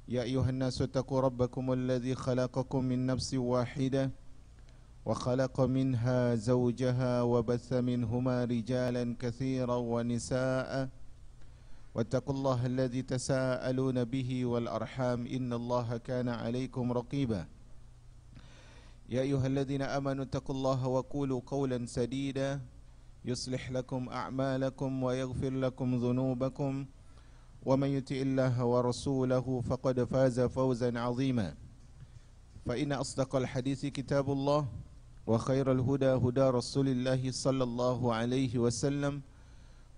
يا أيها الناس اتقوا ربكم الذي خلقكم من نفس واحدة وخلق منها زوجها وبث منهما رجالا كثيرا ونساء واتقوا الله الذي تساءلون به والأرحام إن الله كان عليكم رقيبا يا أيها الذين آمنوا اتقوا الله وقولوا قولا سديدا يصلح لكم أعمالكم ويغفر لكم ذنوبكم ومن يطع الله ورسوله فقد فاز فوزا عظيما فإن أصدق الحديث كتاب الله وخير الهدى هدى رسول الله صلى الله عليه وسلم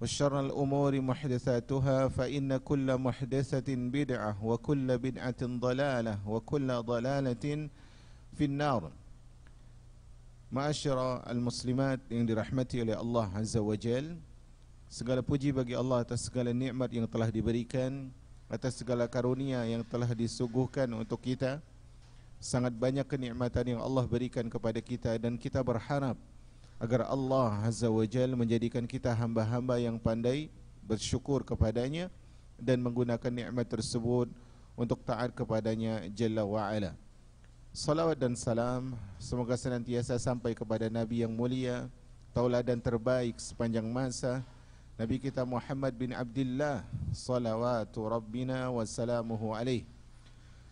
وشر الأمور محدثاتها فإن كل محدثة بدعة وكل بدعة ضلالة وكل ضلالة في النار. Ma'asyara al-muslimat yang dirahmati oleh Allah Azza wa Jal, segala puji bagi Allah atas segala nikmat yang telah diberikan, atas segala karunia yang telah disuguhkan untuk kita. Sangat banyak kenikmatan yang Allah berikan kepada kita, dan kita berharap agar Allah Azza wa Jal menjadikan kita hamba-hamba yang pandai bersyukur kepadanya dan menggunakan nikmat tersebut untuk taat kepadanya Jalla wa'ala. Salawat dan salam semoga senantiasa sampai kepada Nabi yang mulia, tauladan terbaik sepanjang masa, Nabi kita Muhammad bin Abdullah salawatu Rabbina wassalamuhu alaih.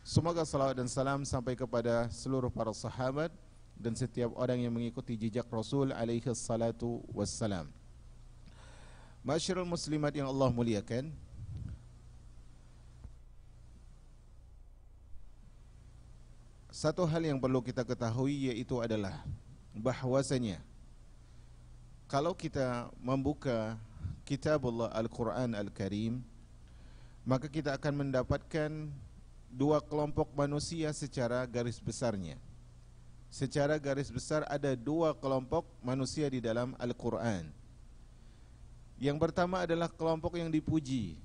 Semoga salawat dan salam sampai kepada seluruh para sahabat dan setiap orang yang mengikuti jejak Rasul alaihi salatu wassalam. Masyarul muslimat yang Allah muliakan, satu hal yang perlu kita ketahui yaitu adalah bahwasanya kalau kita membuka kitabullah Al-Quran Al-Karim, maka kita akan mendapatkan dua kelompok manusia secara garis besarnya. Secara garis besar ada dua kelompok manusia di dalam Al-Quran. Yang pertama adalah kelompok yang dipuji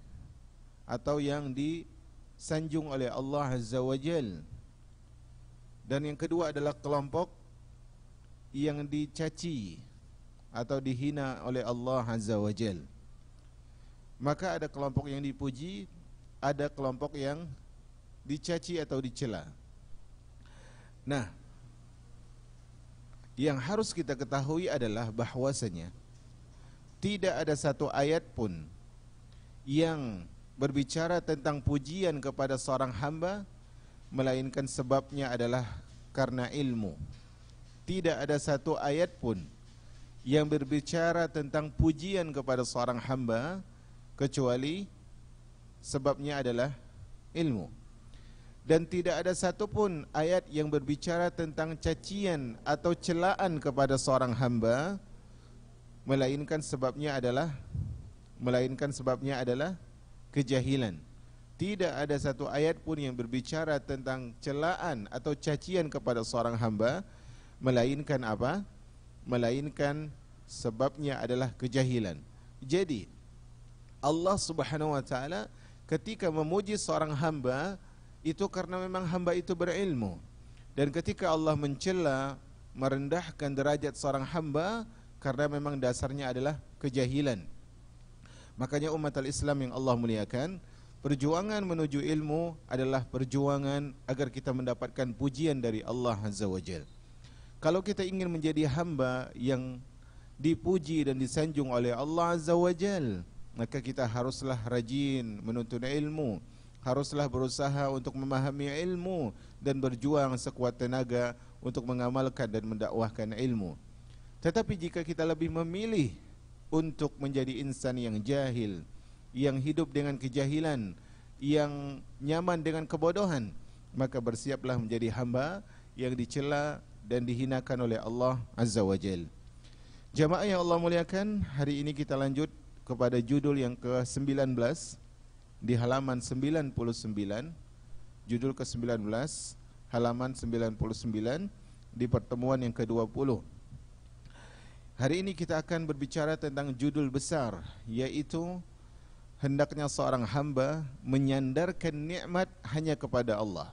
atau yang disanjung oleh Allah Azza wa Jal. Dan yang kedua adalah kelompok yang dicaci atau dihina oleh Allah Azza wa Jal. Maka ada kelompok yang dipuji, ada kelompok yang dicaci atau dicela. Nah, yang harus kita ketahui adalah bahwasanya tidak ada satu ayat pun yang berbicara tentang pujian kepada seorang hamba melainkan sebabnya adalah karena ilmu. Tidak ada satu ayat pun yang berbicara tentang pujian kepada seorang hamba kecuali sebabnya adalah ilmu. Dan tidak ada satu pun ayat yang berbicara tentang cacian atau celaan kepada seorang hamba melainkan sebabnya adalah kejahilan. Tidak ada satu ayat pun yang berbicara tentang celaan atau cacian kepada seorang hamba melainkan apa? Melainkan sebabnya adalah kejahilan. Jadi Allah Subhanahu wa taala ketika memuji seorang hamba itu karena memang hamba itu berilmu, dan ketika Allah mencela, merendahkan derajat seorang hamba karena memang dasarnya adalah kejahilan. Makanya umat al-Islam yang Allah muliakan, perjuangan menuju ilmu adalah perjuangan agar kita mendapatkan pujian dari Allah Azza wa Jal. Kalau kita ingin menjadi hamba yang dipuji dan disanjung oleh Allah Azza wa Jal, maka kita haruslah rajin menuntut ilmu, haruslah berusaha untuk memahami ilmu dan berjuang sekuat tenaga untuk mengamalkan dan mendakwahkan ilmu. Tetapi jika kita lebih memilih untuk menjadi insan yang jahil, yang hidup dengan kejahilan, yang nyaman dengan kebodohan, maka bersiaplah menjadi hamba yang dicela dan dihinakan oleh Allah Azza wa Jal. Jamaah yang Allah muliakan, hari ini kita lanjut kepada judul yang ke-19 di halaman 99, judul ke-19 halaman 99 di pertemuan yang ke-20. Hari ini kita akan berbicara tentang judul besar, yaitu hendaknya seorang hamba menyandarkan nikmat hanya kepada Allah.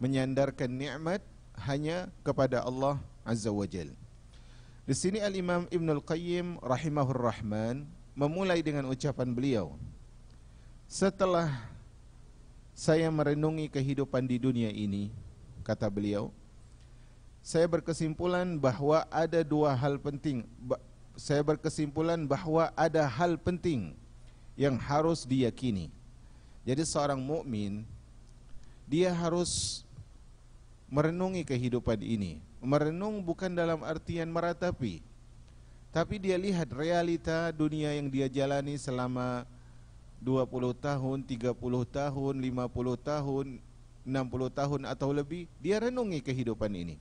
Menyandarkan nikmat hanya kepada Allah Azza wa Jal. Di sini Al-Imam Ibnul Qayyim rahimahur rahman memulai dengan ucapan beliau, setelah saya merenungi kehidupan di dunia ini, kata beliau, saya berkesimpulan bahwa ada dua hal penting. Saya berkesimpulan bahwa ada hal penting yang harus diyakini. Jadi seorang mukmin dia harus merenungi kehidupan ini. Merenung bukan dalam artian meratapi, tapi dia lihat realita dunia yang dia jalani selama 20 tahun, 30 tahun, 50 tahun, 60 tahun atau lebih. Dia renungi kehidupan ini.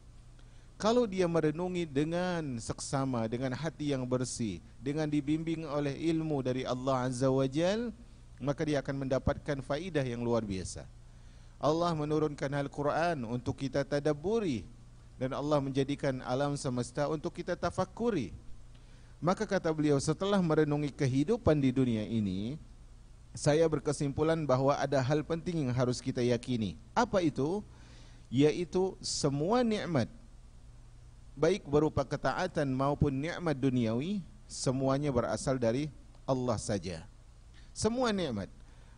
Kalau dia merenungi dengan seksama, dengan hati yang bersih, dengan dibimbing oleh ilmu dari Allah Azza wa Jal, maka dia akan mendapatkan faidah yang luar biasa. Allah menurunkan Al-Quran untuk kita tadabburi, dan Allah menjadikan alam semesta untuk kita tafakkuri. Maka kata beliau, setelah merenungi kehidupan di dunia ini, saya berkesimpulan bahwa ada hal penting yang harus kita yakini. Apa itu? Yaitu semua nikmat, baik berupa ketaatan maupun nikmat duniawi, semuanya berasal dari Allah saja. Semua nikmat,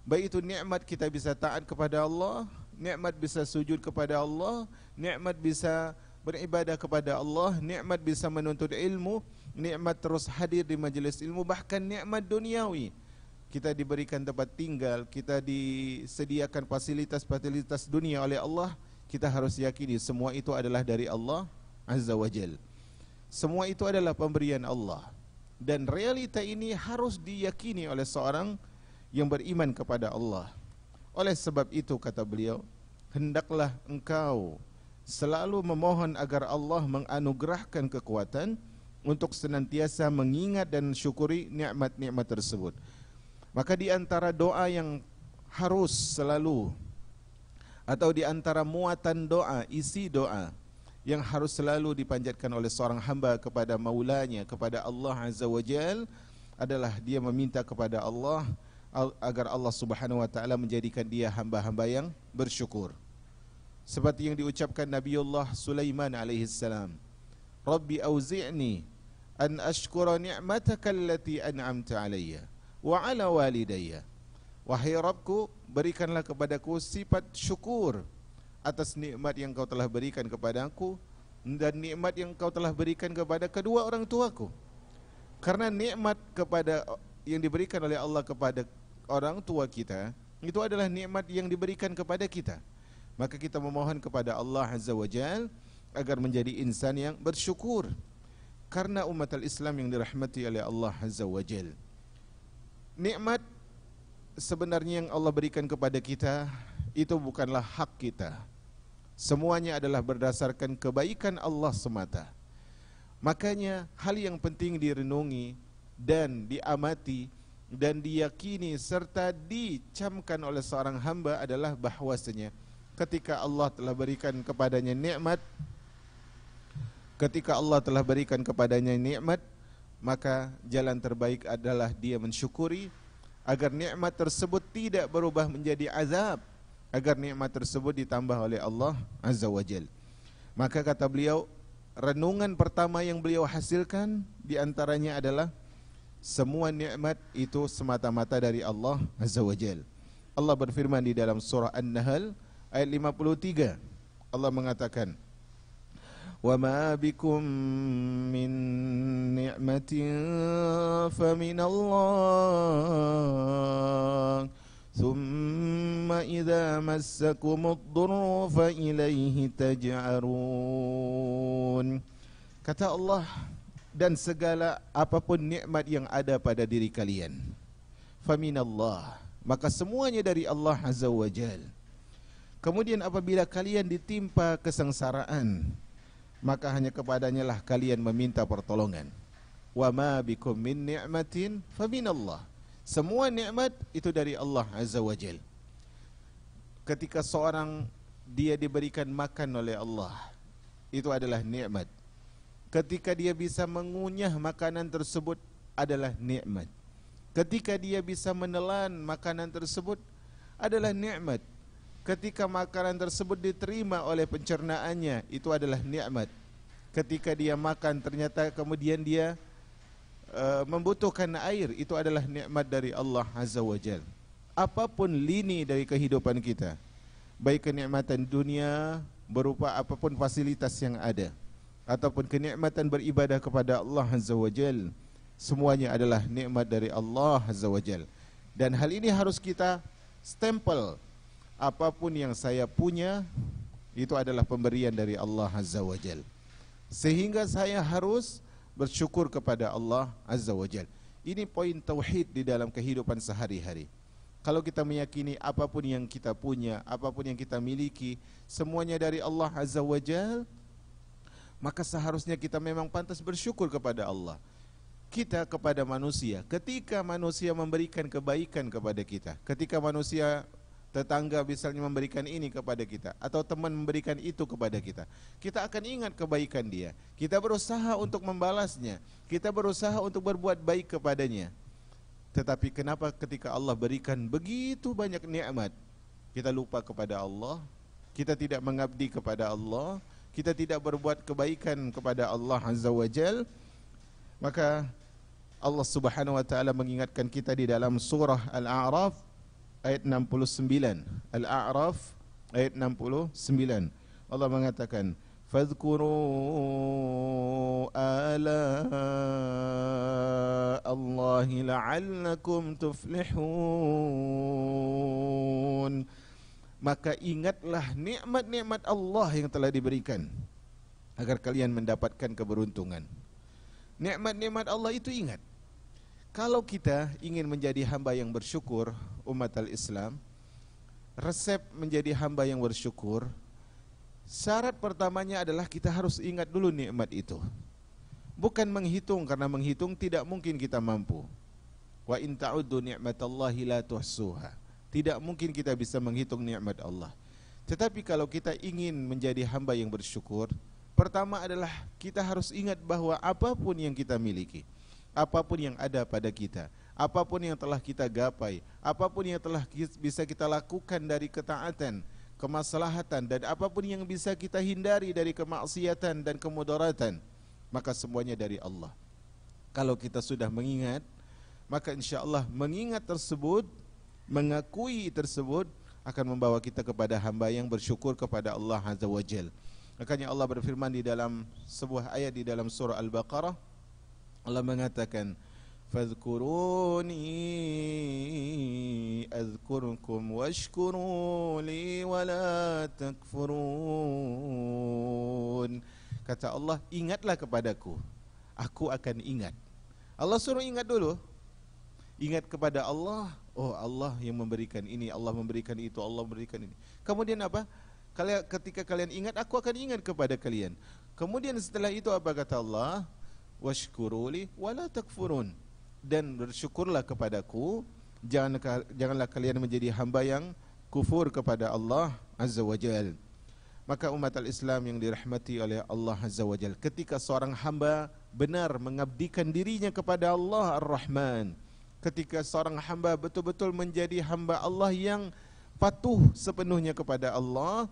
baik itu nikmat kita bisa taat kepada Allah, nikmat bisa sujud kepada Allah, nikmat bisa beribadah kepada Allah, nikmat bisa menuntut ilmu, nikmat terus hadir di majelis ilmu, bahkan nikmat duniawi. Kita diberikan tempat tinggal, kita disediakan fasilitas-fasilitas dunia oleh Allah, kita harus yakini semua itu adalah dari Allah Azza wa Jal. Semua itu adalah pemberian Allah, dan realita ini harus diyakini oleh seorang yang beriman kepada Allah. Oleh sebab itu kata beliau, hendaklah engkau selalu memohon agar Allah menganugerahkan kekuatan untuk senantiasa mengingat dan syukuri nikmat-nikmat tersebut. Maka di antara doa yang harus selalu, atau di antara muatan doa, isi doa yang harus selalu dipanjatkan oleh seorang hamba kepada maulanya, kepada Allah Azza wa Jal, adalah dia meminta kepada Allah agar Allah Subhanahu wa taala menjadikan dia hamba-hamba yang bersyukur. Seperti yang diucapkan Nabiullah Sulaiman alaihi salam, Rabbi auzi'ni an ashkura ni'mataka allati an'amta alayya wa ala walidayya. Wahai Rabbku, berikanlah kepadaku sifat syukur atas nikmat yang kau telah berikan kepadaku dan nikmat yang kau telah berikan kepada kedua orang tuaku. Karena nikmat yang diberikan oleh Allah kepada orang tua kita, itu adalah nikmat yang diberikan kepada kita. Maka kita memohon kepada Allah Azza wa Jal agar menjadi insan yang bersyukur. Karena umat al-Islam yang dirahmati oleh Allah Azza wa Jal, nikmat sebenarnya yang Allah berikan kepada kita itu bukanlah hak kita. Semuanya adalah berdasarkan kebaikan Allah semata. Makanya hal yang penting direnungi dan diamati dan diyakini serta dicamkan oleh seorang hamba adalah bahwasanya ketika Allah telah berikan kepadanya nikmat, maka jalan terbaik adalah dia mensyukuri agar nikmat tersebut tidak berubah menjadi azab, agar nikmat tersebut ditambah oleh Allah Azza wa Jal. Maka kata beliau, renungan pertama yang beliau hasilkan diantaranya adalah semua nikmat itu semata-mata dari Allah Azza wa Jal. Allah berfirman di dalam surah An-Nahl ayat 53. Allah mengatakan, wa ma bikum min ni'matin faminallah thumma idza massakumud durru fa ilaihi taj'arun. Kata Allah, dan segala apapun nikmat yang ada pada diri kalian, faminallah, maka semuanya dari Allah Azza wa Jal. Kemudian apabila kalian ditimpa kesengsaraan, maka hanya kepadanya lah kalian meminta pertolongan. Wa ma bikum min ni'matin faminallah. Semua nikmat itu dari Allah Azza wa Jal. Ketika seorang dia diberikan makan oleh Allah, itu adalah nikmat. Ketika dia bisa mengunyah makanan tersebut adalah nikmat. Ketika dia bisa menelan makanan tersebut adalah nikmat. Ketika makanan tersebut diterima oleh pencernaannya, itu adalah nikmat. Ketika dia makan ternyata kemudian dia membutuhkan air, itu adalah nikmat dari Allah Azza wa Jal. apapun lini dari kehidupan kita, baik kenikmatan dunia berupa apapun fasilitas yang ada, ataupun kenikmatan beribadah kepada Allah Azza wa Jal, semuanya adalah nikmat dari Allah Azza wa Jal. Dan hal ini harus kita stempel, apapun yang saya punya itu adalah pemberian dari Allah Azza wa Jal, sehingga saya harus bersyukur kepada Allah Azza wa Jal. Ini poin tauhid di dalam kehidupan sehari-hari. Kalau kita meyakini apapun yang kita punya, apapun yang kita miliki, semuanya dari Allah Azza wa Jal, maka seharusnya kita memang pantas bersyukur kepada Allah. Kita kepada manusia, ketika manusia memberikan kebaikan kepada kita, ketika manusia tetangga misalnya memberikan ini kepada kita, atau teman memberikan itu kepada kita, kita akan ingat kebaikan dia. Kita berusaha untuk membalasnya, kita berusaha untuk berbuat baik kepadanya. Tetapi kenapa ketika Allah berikan begitu banyak nikmat, kita lupa kepada Allah, kita tidak mengabdi kepada Allah, kita tidak berbuat kebaikan kepada Allah Azza wa Jal? Maka Allah Subhanahu wa taala mengingatkan kita di dalam surah Al-A'raf ayat 69. Al-A'raf ayat 69. Allah mengatakan, "Fadhkuru ala Allahi la'allakum tuflihun." Maka ingatlah nikmat-nikmat Allah yang telah diberikan agar kalian mendapatkan keberuntungan. Nikmat-nikmat Allah itu ingat. Kalau kita ingin menjadi hamba yang bersyukur, umat al-Islam, resep menjadi hamba yang bersyukur, syarat pertamanya adalah kita harus ingat dulu nikmat itu. Bukan menghitung, karena menghitung tidak mungkin kita mampu. Wa in ta'uddu ni'matallahi la tuhsuha. Tidak mungkin kita bisa menghitung nikmat Allah. Tetapi kalau kita ingin menjadi hamba yang bersyukur, pertama adalah kita harus ingat bahwa apapun yang kita miliki, apapun yang ada pada kita, apapun yang telah kita gapai, apapun yang telah bisa kita lakukan dari ketaatan, kemaslahatan, dan apapun yang bisa kita hindari dari kemaksiatan dan kemudaratan, maka semuanya dari Allah. Kalau kita sudah mengingat, maka insya Allah mengingat tersebut, mengakui tersebut akan membawa kita kepada hamba yang bersyukur kepada Allah Azza wa Jal. Makanya Allah berfirman di dalam sebuah ayat di dalam surah Al-Baqarah, Allah mengatakan, "Fadhkuruni azkurkum washkuru li wa la takfurun." Kata Allah, ingatlah kepadaku, aku akan ingat. Allah suruh ingat dulu. Ingat kepada Allah, oh Allah yang memberikan ini, Allah memberikan itu, Allah memberikan ini. Kemudian apa? Ketika kalian ingat, aku akan ingat kepada kalian. Kemudian setelah itu apa kata Allah? Washkuruli wala takfurun, dan bersyukurlah kepadaku, janganlah kalian menjadi hamba yang kufur kepada Allah Azza wa Jal. Maka umat al-Islam yang dirahmati oleh Allah Azza wa Jal, ketika seorang hamba benar mengabdikan dirinya kepada Allah Ar-Rahman, ketika seorang hamba betul-betul menjadi hamba Allah yang patuh sepenuhnya kepada Allah,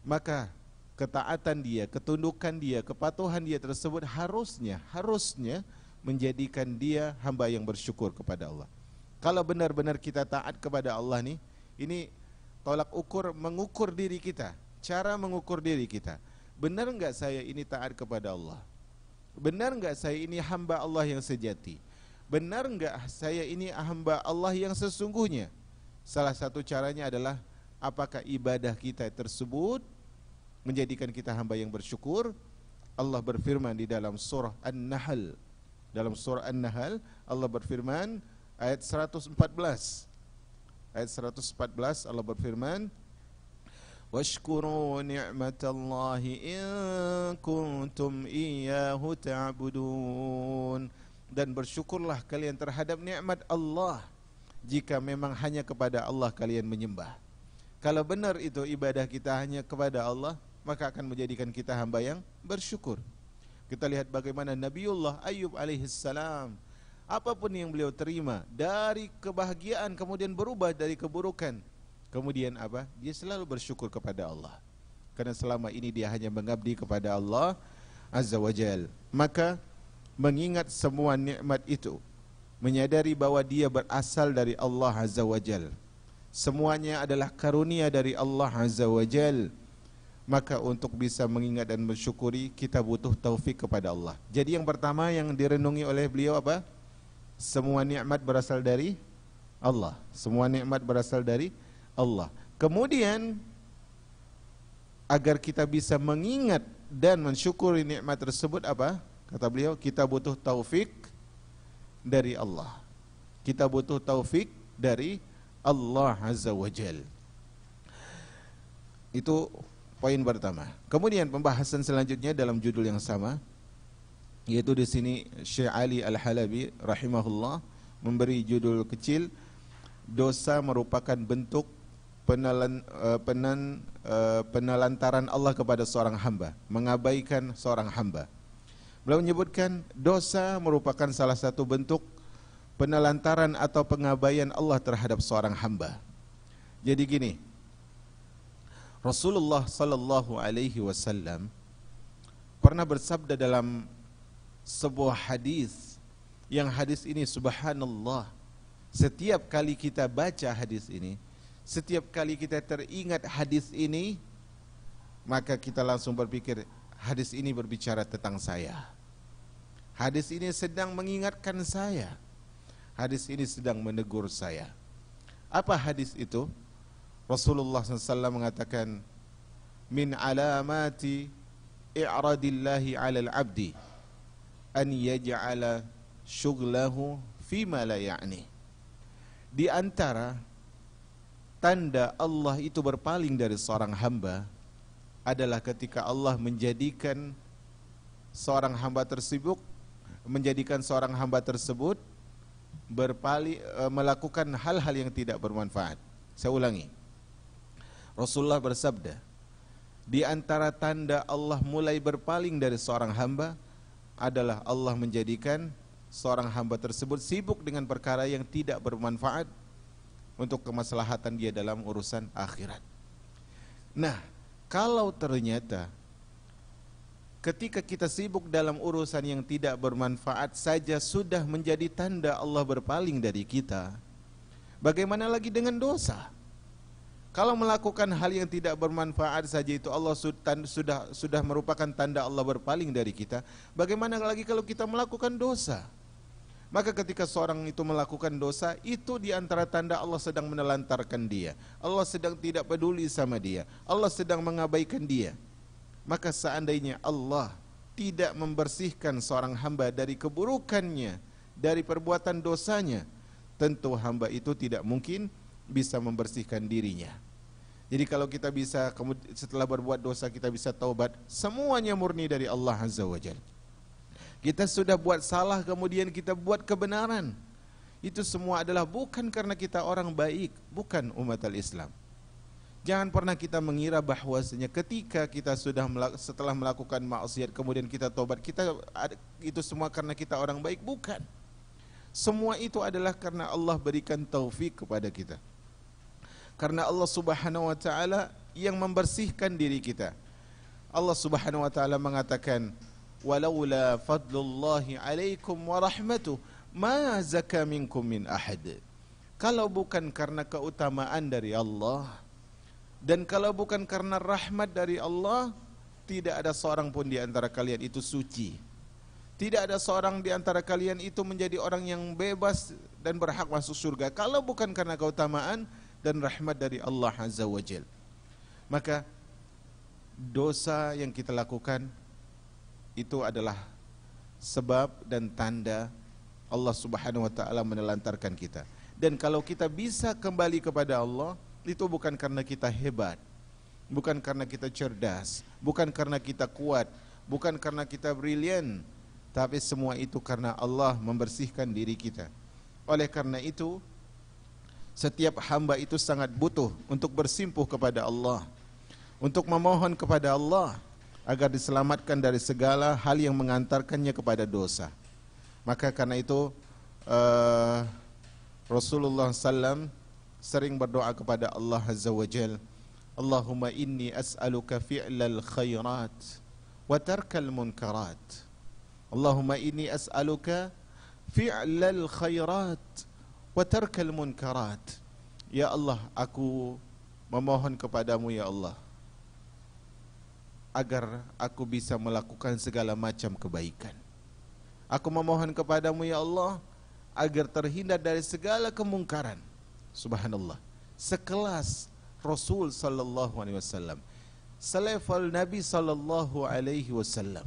maka ketaatan dia, ketundukan dia, kepatuhan dia tersebut harusnya menjadikan dia hamba yang bersyukur kepada Allah. Kalau benar-benar kita taat kepada Allah nih, ini tolak ukur, mengukur diri kita, cara mengukur diri kita. Benar enggak saya ini taat kepada Allah? Benar enggak saya ini hamba Allah yang sejati? Benar enggak saya ini hamba Allah yang sesungguhnya? Salah satu caranya adalah apakah ibadah kita tersebut menjadikan kita hamba yang bersyukur. Allah berfirman di dalam surah An-Nahl. Dalam surah An-Nahl Allah berfirman ayat 114. Ayat 114 Allah berfirman, "Washkuru ni'matallahi in kuntum iyyahu ta'budun." Dan bersyukurlah kalian terhadap nikmat Allah jika memang hanya kepada Allah kalian menyembah. Kalau benar itu ibadah kita hanya kepada Allah, maka akan menjadikan kita hamba yang bersyukur. Kita lihat bagaimana Nabiullah Ayyub alaihissalam, apapun yang beliau terima dari kebahagiaan kemudian berubah dari keburukan. Kemudian apa? Dia selalu bersyukur kepada Allah. Karena selama ini dia hanya mengabdi kepada Allah Azza wa Jal. Maka mengingat semua nikmat itu, menyadari bahwa dia berasal dari Allah Azza wa Jal. Semuanya adalah karunia dari Allah Azza wa Jal. Maka untuk bisa mengingat dan bersyukuri, kita butuh taufik kepada Allah. Jadi yang pertama yang direnungi oleh beliau apa? Semua nikmat berasal dari Allah. Semua nikmat berasal dari Allah. Kemudian agar kita bisa mengingat dan mensyukuri nikmat tersebut apa? Kata beliau, kita butuh taufik dari Allah. Kita butuh taufik dari Allah Azza wa Jal. Itu poin pertama. Kemudian pembahasan selanjutnya dalam judul yang sama, yaitu di sini Syekh Ali Al-Halabi rahimahullah memberi judul kecil, dosa merupakan bentuk penelantaran Allah kepada seorang hamba, mengabaikan seorang hamba. Beliau menyebutkan dosa merupakan salah satu bentuk penelantaran atau pengabaian Allah terhadap seorang hamba. Jadi gini, Rasulullah sallallahu alaihi wasallam pernah bersabda dalam sebuah hadis, yang hadis ini subhanallah, setiap kali kita baca hadis ini, setiap kali kita teringat hadis ini, maka kita langsung berpikir, hadis ini berbicara tentang saya. Hadis ini sedang mengingatkan saya. Hadis ini sedang menegur saya. Apa hadis itu? Rasulullah SAW mengatakan, min alamati i'radillahi 'alal 'abdi an yaj'ala syughlahu fima la ya'ni. Di antara tanda Allah itu berpaling dari seorang hamba adalah ketika Allah menjadikan seorang hamba tersebut melakukan hal-hal yang tidak bermanfaat. Saya ulangi. Rasulullah bersabda, di antara tanda Allah mulai berpaling dari seorang hamba adalah Allah menjadikan seorang hamba tersebut sibuk dengan perkara yang tidak bermanfaat untuk kemaslahatan dia dalam urusan akhirat. Nah, kalau ternyata ketika kita sibuk dalam urusan yang tidak bermanfaat saja sudah menjadi tanda Allah berpaling dari kita, bagaimana lagi dengan dosa? Kalau melakukan hal yang tidak bermanfaat saja itu Allah sudah merupakan tanda Allah berpaling dari kita, bagaimana lagi kalau kita melakukan dosa? Maka ketika seorang itu melakukan dosa, itu diantara tanda Allah sedang menelantarkan dia. Allah sedang tidak peduli sama dia. Allah sedang mengabaikan dia. Maka seandainya Allah tidak membersihkan seorang hamba dari keburukannya, dari perbuatan dosanya, tentu hamba itu tidak mungkin bisa membersihkan dirinya. Jadi kalau kita bisa setelah berbuat dosa kita bisa taubat, semuanya murni dari Allah Azza wa Jalla. Kita sudah buat salah kemudian kita buat kebenaran, itu semua adalah bukan karena kita orang baik, bukan umat al-Islam. Jangan pernah kita mengira bahwasanya ketika kita setelah melakukan maksiat kemudian kita taubat, itu semua karena kita orang baik, bukan. Semua itu adalah karena Allah berikan taufik kepada kita. Karena Allah Subhanahu wa taala yang membersihkan diri kita. Allah Subhanahu wa taala mengatakan, walaula fadlullahi alaikum wa rahmatuh ma zaka minkum min ahad. Kalau bukan karena keutamaan dari Allah dan kalau bukan karena rahmat dari Allah, tidak ada seorang pun di antara kalian itu suci. Tidak ada seorang di antara kalian itu menjadi orang yang bebas dan berhak masuk surga kalau bukan karena keutamaan dan rahmat dari Allah Azza wa Jal. Maka dosa yang kita lakukan itu adalah sebab dan tanda Allah Subhanahu wa taala menelantarkan kita. Dan kalau kita bisa kembali kepada Allah, itu bukan karena kita hebat, bukan karena kita cerdas, bukan karena kita kuat, bukan karena kita brilian, tapi semua itu karena Allah membersihkan diri kita. Oleh karena itu, setiap hamba itu sangat butuh untuk bersimpuh kepada Allah, untuk memohon kepada Allah agar diselamatkan dari segala hal yang mengantarkannya kepada dosa. Maka karena itu Rasulullah SAW sering berdoa kepada Allah Azza wa Jal, Allahumma inni as'aluka fi'lal khairat wa tarkal munkarat. Allahumma inni as'aluka fi'lal khairat wa tarkal munkarat. Ya Allah, aku memohon kepadamu ya Allah agar aku bisa melakukan segala macam kebaikan. Aku memohon kepadamu ya Allah agar terhindar dari segala kemungkaran. Subhanallah. Sekelas Rasul sallallahu alaihi wasallam, selevel Nabi sallallahu alaihi wasallam,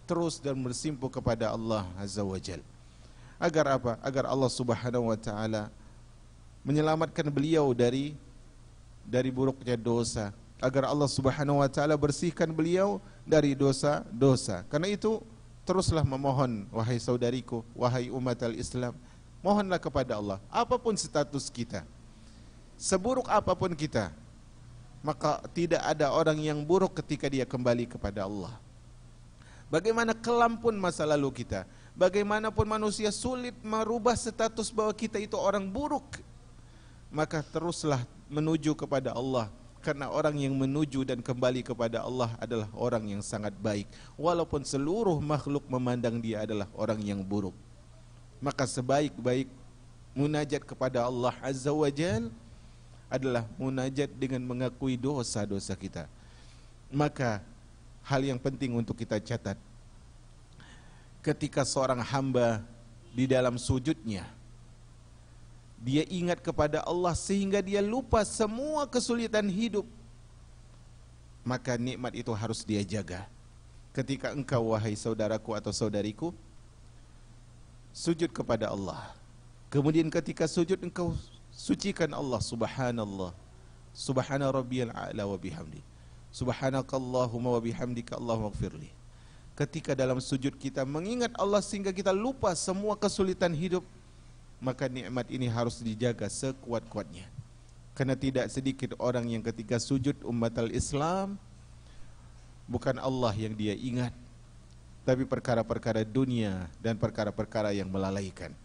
terus dan bersimpuh kepada Allah azza wajal. Agar apa? Agar Allah Subhanahu wa taala menyelamatkan beliau dari buruknya dosa, agar Allah Subhanahu wa taala bersihkan beliau dari dosa-dosa. Karena itu teruslah memohon, wahai saudariku, wahai umat al-Islam, mohonlah kepada Allah. Apapun status kita, seburuk apapun kita, maka tidak ada orang yang buruk ketika dia kembali kepada Allah. Bagaimana kelam pun masa lalu kita, bagaimanapun manusia sulit merubah status bahwa kita itu orang buruk, maka teruslah menuju kepada Allah. Karena orang yang menuju dan kembali kepada Allah adalah orang yang sangat baik, walaupun seluruh makhluk memandang dia adalah orang yang buruk. Maka sebaik-baik munajat kepada Allah azza wa jal adalah munajat dengan mengakui dosa-dosa kita. Maka hal yang penting untuk kita catat, ketika seorang hamba di dalam sujudnya dia ingat kepada Allah sehingga dia lupa semua kesulitan hidup, maka nikmat itu harus dia jaga. Ketika engkau, wahai saudaraku atau saudariku, sujud kepada Allah, kemudian ketika sujud engkau sucikan Allah, subhanallah, subhana rabbiyal a'la wa bihamdi, subhanakallahumma wa bihamdika Allahumma ighfirli. Ketika dalam sujud kita mengingat Allah sehingga kita lupa semua kesulitan hidup, maka nikmat ini harus dijaga sekuat-kuatnya. Karena tidak sedikit orang yang ketika sujud umat al-Islam, bukan Allah yang dia ingat, tapi perkara-perkara dunia dan perkara-perkara yang melalaikan.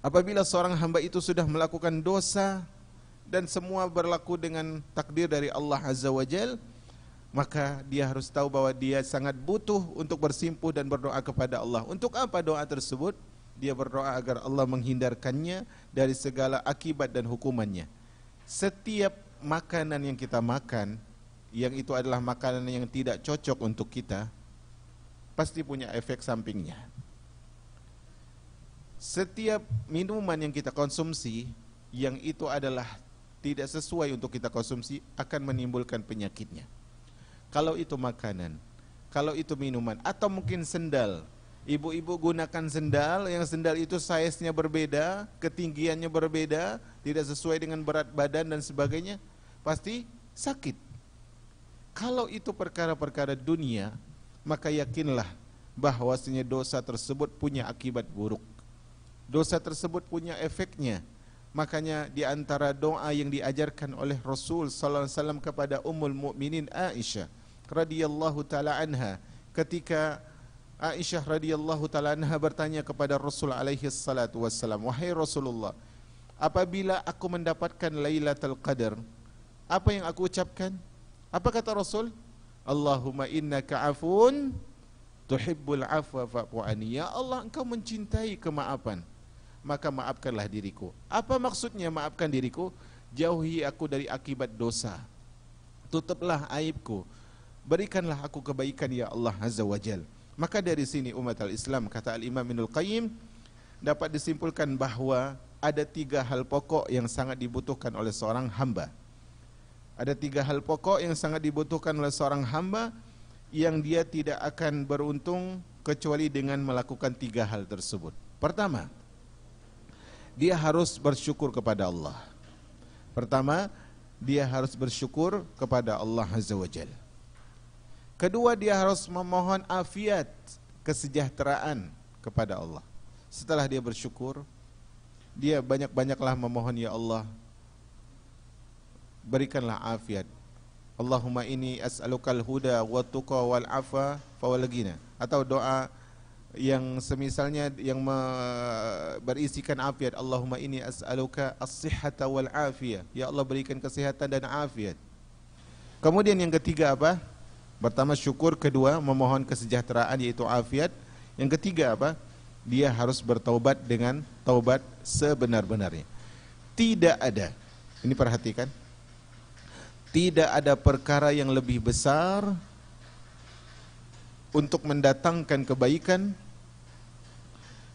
Apabila seorang hamba itu sudah melakukan dosa dan semua berlaku dengan takdir dari Allah azza wa jal, maka dia harus tahu bahwa dia sangat butuh untuk bersimpuh dan berdoa kepada Allah. Untuk apa doa tersebut? Dia berdoa agar Allah menghindarkannya dari segala akibat dan hukumannya. Setiap makanan yang kita makan, yang itu adalah makanan yang tidak cocok untuk kita, pasti punya efek sampingnya. Setiap minuman yang kita konsumsi, yang itu adalah tidak sesuai untuk kita konsumsi, akan menimbulkan penyakitnya. Kalau itu makanan, kalau itu minuman, atau mungkin sendal. Ibu-ibu gunakan sendal, yang sendal itu size-nya berbeda, ketinggiannya berbeda, tidak sesuai dengan berat badan dan sebagainya, pasti sakit. Kalau itu perkara-perkara dunia, maka yakinlah bahwasanya dosa tersebut punya akibat buruk. Dosa tersebut punya efeknya. Makanya di antara doa yang diajarkan oleh Rasul sallallahu alaihi wasallam kepada Ummul Mukminin Aisyah radhiyallahu taala anha, ketika Aisyah radhiyallahu taala anha bertanya kepada Rasul alaihi salatu wassalam, wahai Rasulullah, apabila aku mendapatkan Lailatul Qadar, apa yang aku ucapkan? Apa kata Rasul? Allahumma innaka afun tuhibbul afwa fa'fu anni. Ya Allah, engkau mencintai kemaafan, maka maafkanlah diriku. Apa maksudnya maafkan diriku? Jauhi aku dari akibat dosa, tutuplah aibku, berikanlah aku kebaikan ya Allah azza wa jal. Maka dari sini umat al-Islam, kata Al-Imam Ibnul Qayyim, dapat disimpulkan bahwa ada 3 hal pokok yang sangat dibutuhkan oleh seorang hamba. Ada 3 hal pokok yang sangat dibutuhkan oleh seorang hamba, yang dia tidak akan beruntung kecuali dengan melakukan 3 hal tersebut. Pertama, dia harus bersyukur kepada Allah. Pertama, dia harus bersyukur kepada Allah azza wa jalla. Kedua, dia harus memohon afiat, kesejahteraan kepada Allah. Setelah dia bersyukur, dia banyak-banyaklah memohon, ya Allah, berikanlah afiat. Allahumma inni as'alukal huda wa tuqa wal afa fawal ghina. Atau doa yang semisalnya yang berisikan afiat. Allahumma inni as'aluka as-sihhata wal afiyah. Ya Allah, berikan kesehatan dan afiat. Kemudian yang ketiga apa? Pertama syukur, kedua memohon kesejahteraan yaitu afiat. Yang ketiga apa? dia harus bertaubat dengan taubat sebenar-benarnya. Tidak ada, ini perhatikan, tidak ada perkara yang lebih besar untuk mendatangkan kebaikan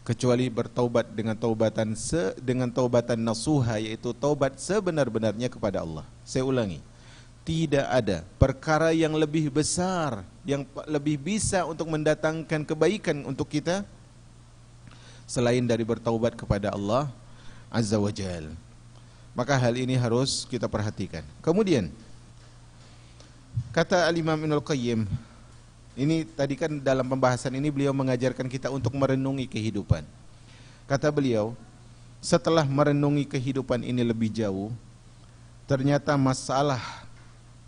kecuali bertaubat dengan taubatan nasuha, yaitu taubat sebenar-benarnya kepada Allah. Saya ulangi, tidak ada perkara yang lebih besar, yang lebih bisa untuk mendatangkan kebaikan untuk kita selain dari bertaubat kepada Allah Azza wa Jal. Maka hal ini harus kita perhatikan. Kemudian kata Al-Imam Ibnul Qayyim, ini tadi kan dalam pembahasan ini beliau mengajarkan kita untuk merenungi kehidupan. Kata beliau, setelah merenungi kehidupan ini lebih jauh, ternyata masalah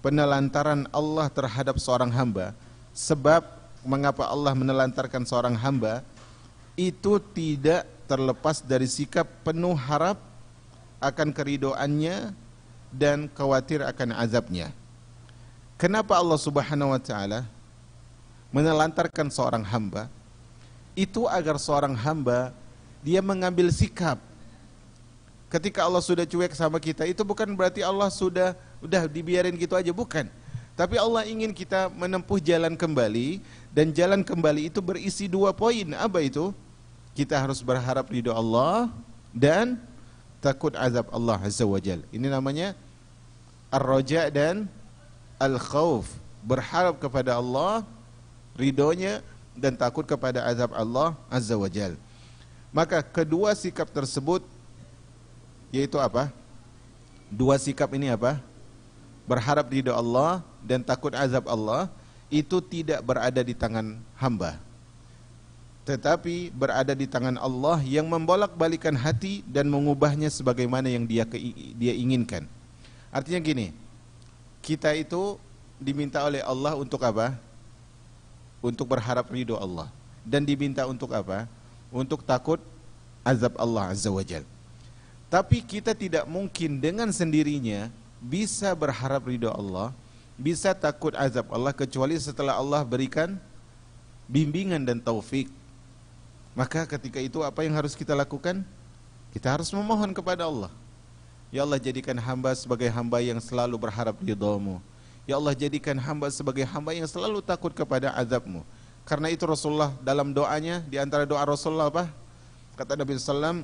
penelantaran Allah terhadap seorang hamba, sebab mengapa Allah menelantarkan seorang hamba, itu tidak terlepas dari sikap penuh harap akan keridoannya dan khawatir akan azabnya. Kenapa Allah Subhanahu wa Ta'ala menelantarkan seorang hamba? Itu agar seorang hamba dia mengambil sikap. Ketika Allah sudah cuek sama kita, itu bukan berarti Allah sudah dibiarin gitu aja, bukan. Tapi Allah ingin kita menempuh jalan kembali, dan jalan kembali itu berisi 2 poin. Apa itu? Kita harus berharap ridho Allah dan takut azab Allah Azza wa Jal. Ini namanya ar-raja dan al-khawf. Berharap kepada Allah, ridhonya, dan takut kepada azab Allah Azza wa Jal. Maka kedua sikap tersebut, yaitu apa? 2 sikap ini apa? Berharap ridho Allah dan takut azab Allah, itu tidak berada di tangan hamba, tetapi berada di tangan Allah yang membolak-balikan hati dan mengubahnya sebagaimana yang dia inginkan. Artinya gini, kita itu diminta oleh Allah untuk apa? Untuk berharap ridho Allah, dan diminta untuk apa? Untuk takut azab Allah Azza wa Jal. Tapi kita tidak mungkin dengan sendirinya bisa berharap ridho Allah, bisa takut azab Allah, kecuali setelah Allah berikan bimbingan dan taufik. Maka ketika itu apa yang harus kita lakukan? Kita harus memohon kepada Allah. Ya Allah, jadikan hamba sebagai hamba yang selalu berharap ridho-Mu. Ya Allah, jadikan hamba sebagai hamba yang selalu takut kepada azab-Mu. Karena itu Rasulullah dalam doanya, di antara doa Rasulullah apa? Kata Nabi SAW,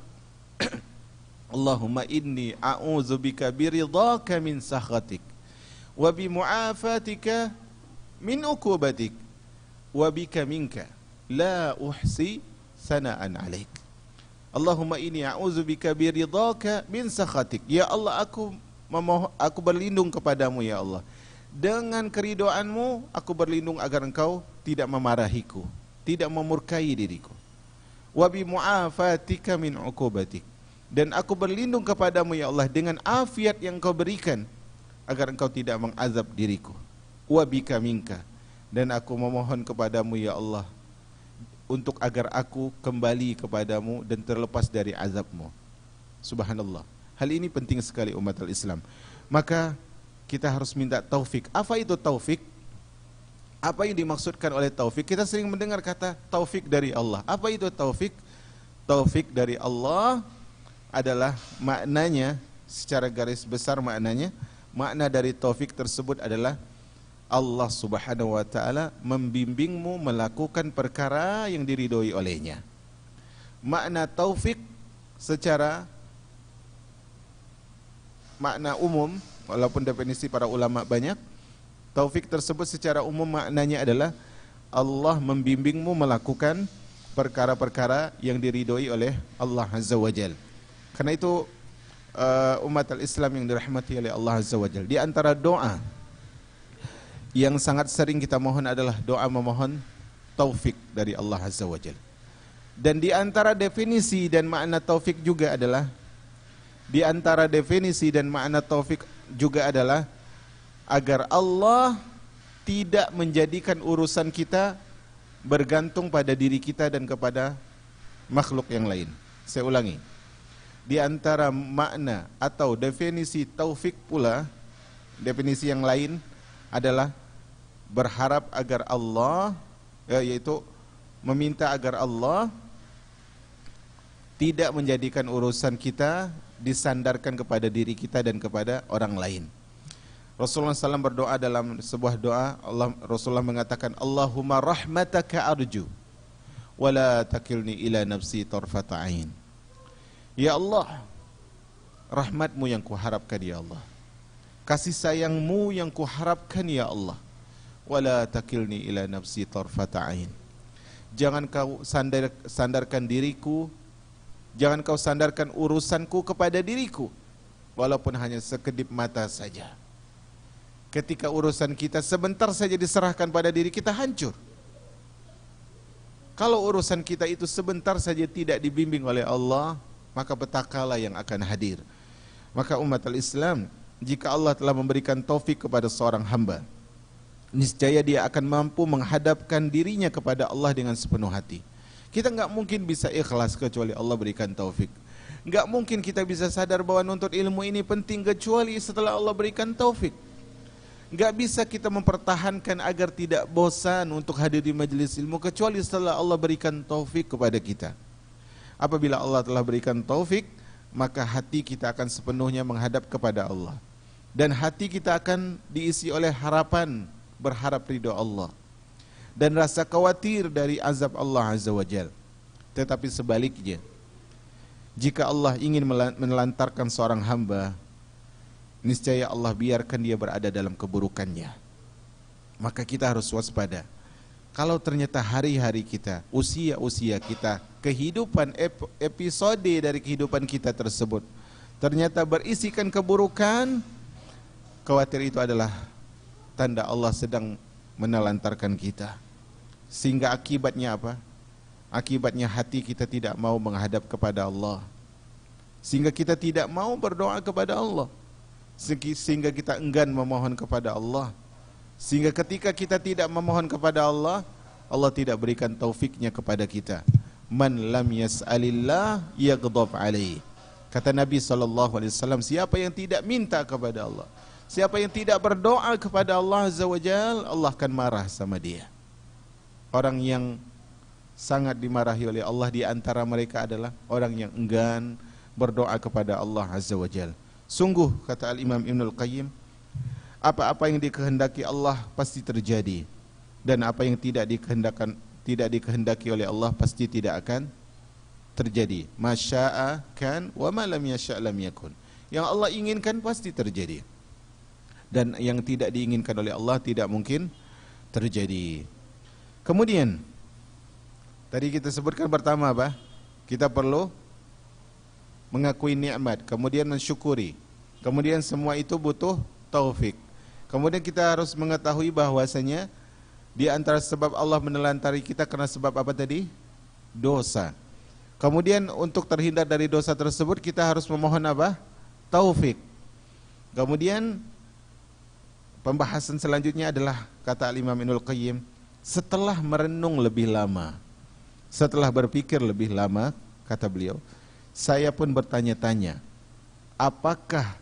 Allahumma inni a'udzubika biridhaka min sakhatik, wa bimu'afatika min uqubatik, wa bika minka la uhsi sana'an alaik. Allahumma inni a'udzubika biridhaka min sakhatik. Ya Allah, aku berlindung kepadamu ya Allah. Dengan keridoanmu aku berlindung agar engkau tidak memarahiku, tidak memurkai diriku. Wa bi mu'afatika min uqubatik. Dan aku berlindung kepadamu ya Allah dengan afiat yang kau berikan agar engkau tidak mengazab diriku. Wa bika minka. Dan aku memohon kepadamu ya Allah untuk agar aku kembali kepadamu dan terlepas dari azabmu. Subhanallah. Hal ini penting sekali umat Islam. Maka kita harus minta taufik. Apa itu taufik? Apa yang dimaksudkan oleh taufik? Kita sering mendengar kata taufik dari Allah. Apa itu taufik? Taufik dari Allah adalah maknanya, secara garis besar maknanya, makna dari taufik tersebut adalah Allah Subhanahu wa Ta'ala membimbingmu melakukan perkara yang diridhoi olehnya. Makna taufik secara makna umum, walaupun definisi para ulama banyak, taufik tersebut secara umum maknanya adalah Allah membimbingmu melakukan perkara-perkara yang diridhoi oleh Allah Azza wa Jal. Karena itu umat al-Islam yang dirahmati oleh Allah Azza wa Jal, di antara doa yang sangat sering kita mohon adalah doa memohon taufik dari Allah Azza wa Jal. Dan di antara definisi dan makna taufik juga adalah, di antara definisi dan makna taufik juga adalah agar Allah tidak menjadikan urusan kita bergantung pada diri kita dan kepada makhluk yang lain. Saya ulangi, di antara makna atau definisi taufik pula, definisi yang lain adalah berharap agar Allah, yaitu meminta agar Allah tidak menjadikan urusan kita disandarkan kepada diri kita dan kepada orang lain. Rasulullah SAW berdoa dalam sebuah doa, Rasulullah mengatakan, Allahumma rahmataka arju, wala takilni ila nafsi tarfata ain. Ya Allah, rahmatmu yang kuharapkan ya Allah, kasih sayangmu yang kuharapkan ya Allah, wala takilni ila nafsi tarfata ain. Jangan kau sandarkan diriku, jangan kau sandarkan urusanku kepada diriku, walaupun hanya sekedip mata saja. Ketika urusan kita sebentar saja diserahkan pada diri kita, hancur. Kalau urusan kita itu sebentar saja tidak dibimbing oleh Allah, maka petakalah yang akan hadir. Maka umat al-Islam, jika Allah telah memberikan taufik kepada seorang hamba, niscaya dia akan mampu menghadapkan dirinya kepada Allah dengan sepenuh hati. Kita nggak mungkin bisa ikhlas kecuali Allah berikan taufik. Nggak mungkin kita bisa sadar bahwa nuntut ilmu ini penting kecuali setelah Allah berikan taufik. Nggak bisa kita mempertahankan agar tidak bosan untuk hadir di majelis ilmu kecuali setelah Allah berikan taufik kepada kita. Apabila Allah telah berikan taufik, maka hati kita akan sepenuhnya menghadap kepada Allah. Dan hati kita akan diisi oleh harapan, berharap ridho Allah, dan rasa khawatir dari azab Allah Azza wa Jal. Tetapi sebaliknya, jika Allah ingin menelantarkan seorang hamba, niscaya Allah biarkan dia berada dalam keburukannya. Maka kita harus waspada. Kalau ternyata hari-hari kita, usia-usia kita, kehidupan episode dari kehidupan kita tersebut ternyata berisikan keburukan, khawatir itu adalah tanda Allah sedang menelantarkan kita. Sehingga akibatnya apa? Akibatnya hati kita tidak mau menghadap kepada Allah, sehingga kita tidak mau berdoa kepada Allah, sehingga kita enggan memohon kepada Allah. Sehingga ketika kita tidak memohon kepada Allah, Allah tidak berikan taufiknya kepada kita. Man lam yas'alillah yaghdab alaih. Kata Nabi SAW, siapa yang tidak minta kepada Allah, siapa yang tidak berdoa kepada Allah Azza wa Jal, Allah akan marah sama dia. Orang yang sangat dimarahi oleh Allah di antara mereka adalah orang yang enggan berdoa kepada Allah Azza wa Jal. Sungguh, kata Al-Imam Ibnul Qayyim, apa-apa yang dikehendaki Allah pasti terjadi, dan apa yang tidak dikehendaki oleh Allah pasti tidak akan terjadi. Masya'a kan wa ma lam yasha' lam yakun. Yang Allah inginkan pasti terjadi, dan yang tidak diinginkan oleh Allah tidak mungkin terjadi. Kemudian tadi kita sebutkan pertama apa? Kita perlu mengakui nikmat, kemudian mensyukuri, kemudian semua itu butuh taufik. Kemudian kita harus mengetahui bahwasanya di antara sebab Allah menelantari kita karena sebab apa tadi? Dosa. Kemudian untuk terhindar dari dosa tersebut kita harus memohon apa? Taufik. Kemudian pembahasan selanjutnya adalah, kata Imam Ibnul Qayyim, setelah merenung lebih lama, setelah berpikir lebih lama, kata beliau, saya pun bertanya-tanya, apakah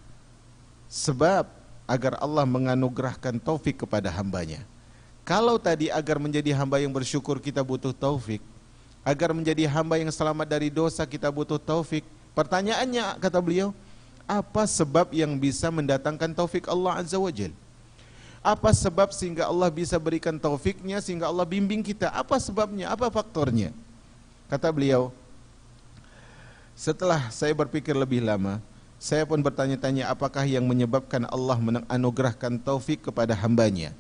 sebab agar Allah menganugerahkan taufik kepada hambanya? Kalau tadi agar menjadi hamba yang bersyukur kita butuh taufik, agar menjadi hamba yang selamat dari dosa kita butuh taufik. Pertanyaannya, kata beliau, apa sebab yang bisa mendatangkan taufik Allah Azza wa Jal? Apa sebab sehingga Allah bisa berikan taufiknya, sehingga Allah bimbing kita? Apa sebabnya? Apa faktornya? Kata beliau, setelah saya berpikir lebih lama, saya pun bertanya-tanya apakah yang menyebabkan Allah menganugerahkan taufik kepada hambanya,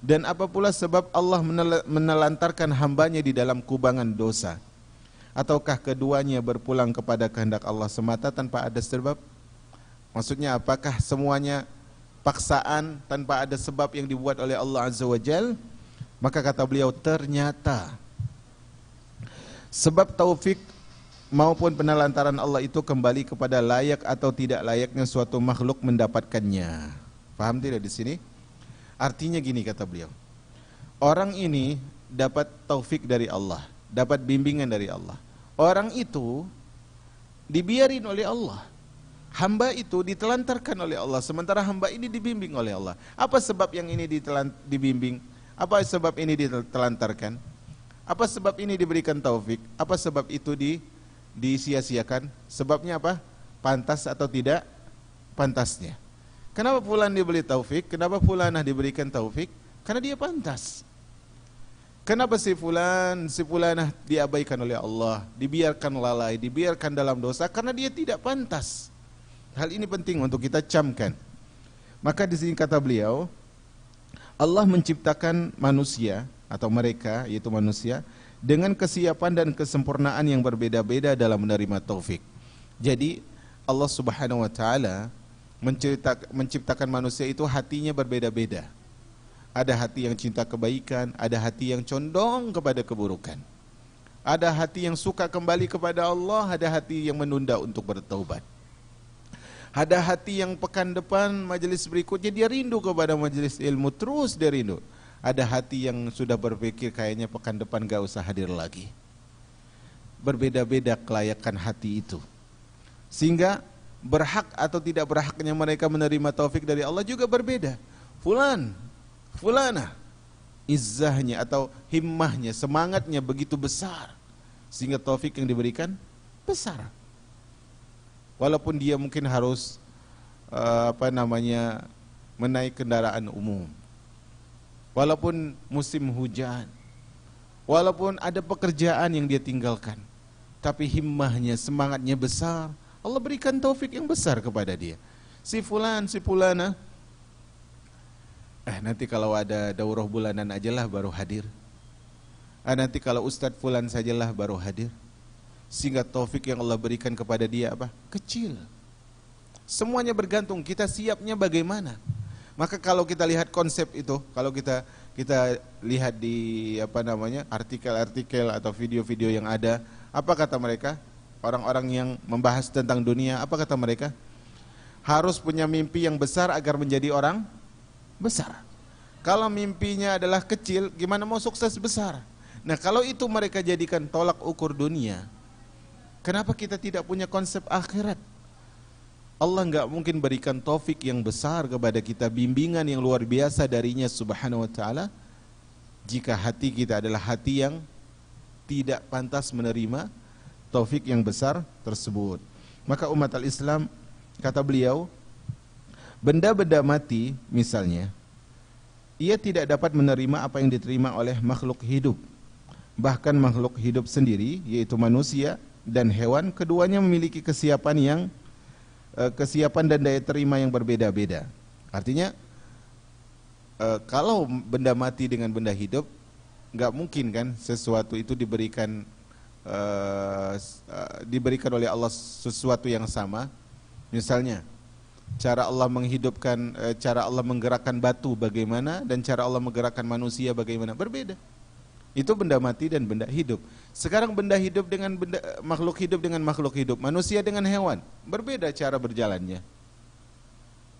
dan apa pula sebab Allah menelantarkan hambanya di dalam kubangan dosa? Ataukah keduanya berpulang kepada kehendak Allah semata tanpa ada sebab? Maksudnya apakah semuanya paksaan tanpa ada sebab yang dibuat oleh Allah Azza wa Jal? Maka kata beliau, ternyata sebab taufik maupun penelantaran Allah itu kembali kepada layak atau tidak layaknya suatu makhluk mendapatkannya. Paham tidak di sini? Artinya gini, kata beliau, orang ini dapat taufik dari Allah, dapat bimbingan dari Allah. Orang itu dibiarin oleh Allah. Hamba itu ditelantarkan oleh Allah, sementara hamba ini dibimbing oleh Allah. Apa sebab yang ini dibimbing? Apa sebab ini ditelantarkan? Apa sebab ini diberikan taufik? Apa sebab itu disia-siakan? Sebabnya apa? Pantas atau tidak pantasnya. Kenapa fulan diberi taufik? Kenapa fulanah diberikan taufik? Karena dia pantas. Kenapa si fulan, si fulanah diabaikan oleh Allah, dibiarkan lalai, dibiarkan dalam dosa? Karena dia tidak pantas. Hal ini penting untuk kita camkan. Maka di sini kata beliau, Allah menciptakan manusia atau mereka, yaitu manusia, dengan kesiapan dan kesempurnaan yang berbeda-beda dalam menerima taufik. Jadi Allah Subhanahu wa taala menciptakan manusia itu hatinya berbeda-beda. Ada hati yang cinta kebaikan, ada hati yang condong kepada keburukan. Ada hati yang suka kembali kepada Allah, ada hati yang menunda untuk bertaubat. Ada hati yang pekan depan majelis berikutnya dia rindu kepada majelis ilmu, terus dia rindu. Ada hati yang sudah berpikir kayaknya pekan depan gak usah hadir lagi. Berbeda-beda kelayakan hati itu. Sehingga berhak atau tidak berhaknya mereka menerima taufik dari Allah juga berbeda. Fulan, fulanah, izzahnya atau himmahnya, semangatnya begitu besar, sehingga taufik yang diberikan besar. Walaupun dia mungkin harus menaik kendaraan umum, walaupun musim hujan, walaupun ada pekerjaan yang dia tinggalkan, tapi himmahnya, semangatnya besar, Allah berikan taufik yang besar kepada dia. Si fulan, si fulana, nanti kalau ada daurah bulanan ajalah baru hadir. Nanti kalau Ustadz fulan sajalah baru hadir. Sehingga taufik yang Allah berikan kepada dia apa? Kecil. Semuanya bergantung kita siapnya bagaimana. Maka kalau kita lihat konsep itu, kalau kita lihat di artikel-artikel atau video-video yang ada, apa kata mereka? Orang-orang yang membahas tentang dunia, apa kata mereka? Harus punya mimpi yang besar agar menjadi orang besar. Kalau mimpinya adalah kecil, gimana mau sukses besar? Nah, kalau itu mereka jadikan tolak ukur dunia, kenapa kita tidak punya konsep akhirat? Allah enggak mungkin berikan taufik yang besar kepada kita, bimbingan yang luar biasa darinya Subhanahu wa ta'ala, jika hati kita adalah hati yang tidak pantas menerima taufik yang besar tersebut. Maka umat al-Islam, kata beliau, benda-benda mati misalnya, ia tidak dapat menerima apa yang diterima oleh makhluk hidup. Bahkan makhluk hidup sendiri, yaitu manusia dan hewan, keduanya memiliki kesiapan dan daya terima yang berbeda-beda. Artinya kalau benda mati dengan benda hidup, nggak mungkin kan sesuatu itu diberikan oleh Allah sesuatu yang sama. Misalnya cara Allah menghidupkan, cara Allah menggerakkan batu bagaimana, dan cara Allah menggerakkan manusia bagaimana, berbeda. Itu benda mati dan benda hidup. Sekarang benda hidup dengan makhluk hidup dengan makhluk hidup, manusia dengan hewan, berbeda cara berjalannya.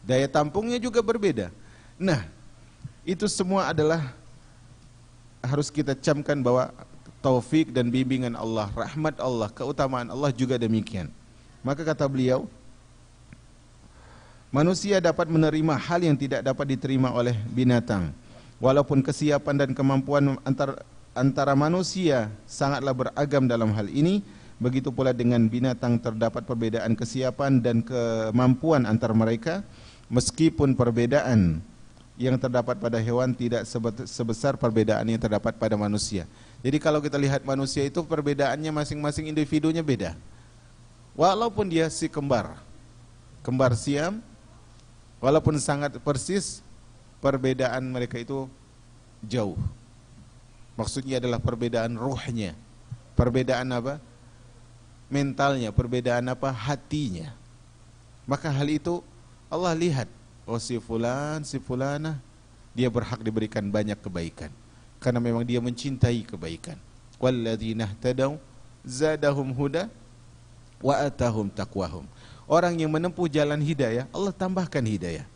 Daya tampungnya juga berbeda. Nah, itu semua adalah harus kita camkan bahwa taufik dan bimbingan Allah, rahmat Allah, keutamaan Allah juga demikian. Maka kata beliau, manusia dapat menerima hal yang tidak dapat diterima oleh binatang. Walaupun kesiapan dan kemampuan antara manusia sangatlah beragam dalam hal ini, begitu pula dengan binatang terdapat perbedaan kesiapan dan kemampuan antar mereka, meskipun perbedaan yang terdapat pada hewan tidak sebesar perbedaan yang terdapat pada manusia. Jadi kalau kita lihat manusia itu perbedaannya masing-masing individunya beda. Walaupun dia si kembar siam, walaupun sangat persis, perbedaan mereka itu jauh. Maksudnya adalah perbedaan ruhnya, perbedaan apa? Mentalnya, perbedaan apa? Hatinya. Maka hal itu Allah lihat, oh si fulan, si fulanah, dia berhak diberikan banyak kebaikan, karena memang dia mencintai kebaikan. Walladzina ihtadaw zadahum huda wa atahum taqwahum. Orang yang menempuh jalan hidayah, Allah tambahkan hidayah,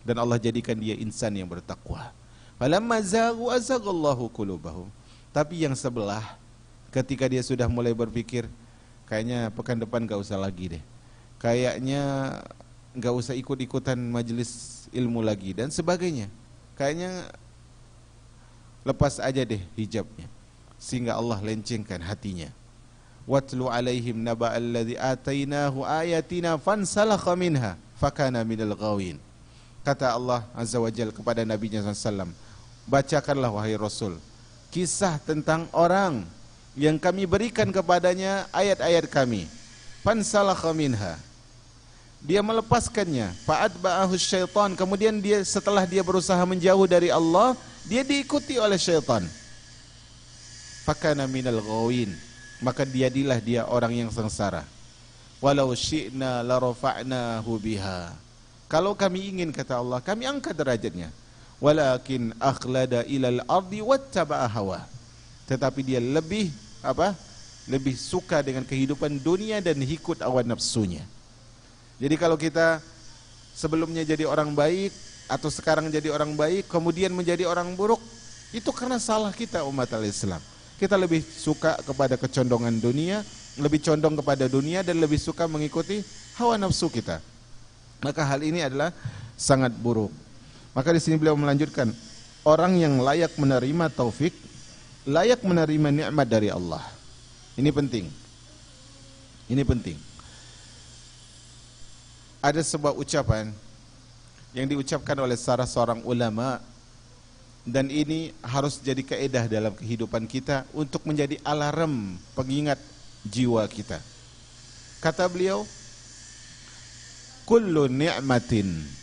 dan Allah jadikan dia insan yang bertakwa. Falamma zaghu azaghallahu qulubahum. Tapi yang sebelah, ketika dia sudah mulai berpikir, kayaknya pekan depan gak usah lagi deh, kayaknya gak usah ikut-ikutan majelis ilmu lagi dan sebagainya, kayaknya lepas aja deh hijabnya, sehingga Allah lencengkan hatinya. watlu alaihim naba alladzi atainahu ayatina fansalakha minha fakana minal ghawin. Kata Allah Azza wa Jalla kepada Nabi-Nya SAW, bacakanlah wahai Rasul kisah tentang orang yang kami berikan kepadanya ayat-ayat kami. Fansalakha minha, dia melepaskannya. Fa'atba'ahu syaitan, kemudian dia setelah dia berusaha menjauh dari Allah, dia diikuti oleh syaitan. Fakana minal ghawin, maka jadilah dia orang yang sengsara. Walau syi'na la rafa'nahu biha, kalau kami ingin, kata Allah, kami angkat derajatnya. Walakin akhlada ilal ardi wattaba'a hawa, tetapi dia lebih lebih suka dengan kehidupan dunia dan ikut hawa nafsunya. Jadi kalau kita sebelumnya jadi orang baik atau sekarang jadi orang baik kemudian menjadi orang buruk, itu karena salah kita umat al-Islam. Kita lebih suka kepada kecondongan dunia, lebih condong kepada dunia dan lebih suka mengikuti hawa nafsu kita. Maka hal ini adalah sangat buruk. Maka di sini beliau melanjutkan, orang yang layak menerima taufik, layak menerima nikmat dari Allah. Ini penting. Ini penting. Ada sebuah ucapan yang diucapkan oleh salah seorang ulama, dan ini harus jadi kaedah dalam kehidupan kita untuk menjadi alarm pengingat jiwa kita. Kata beliau, kullu ni'matin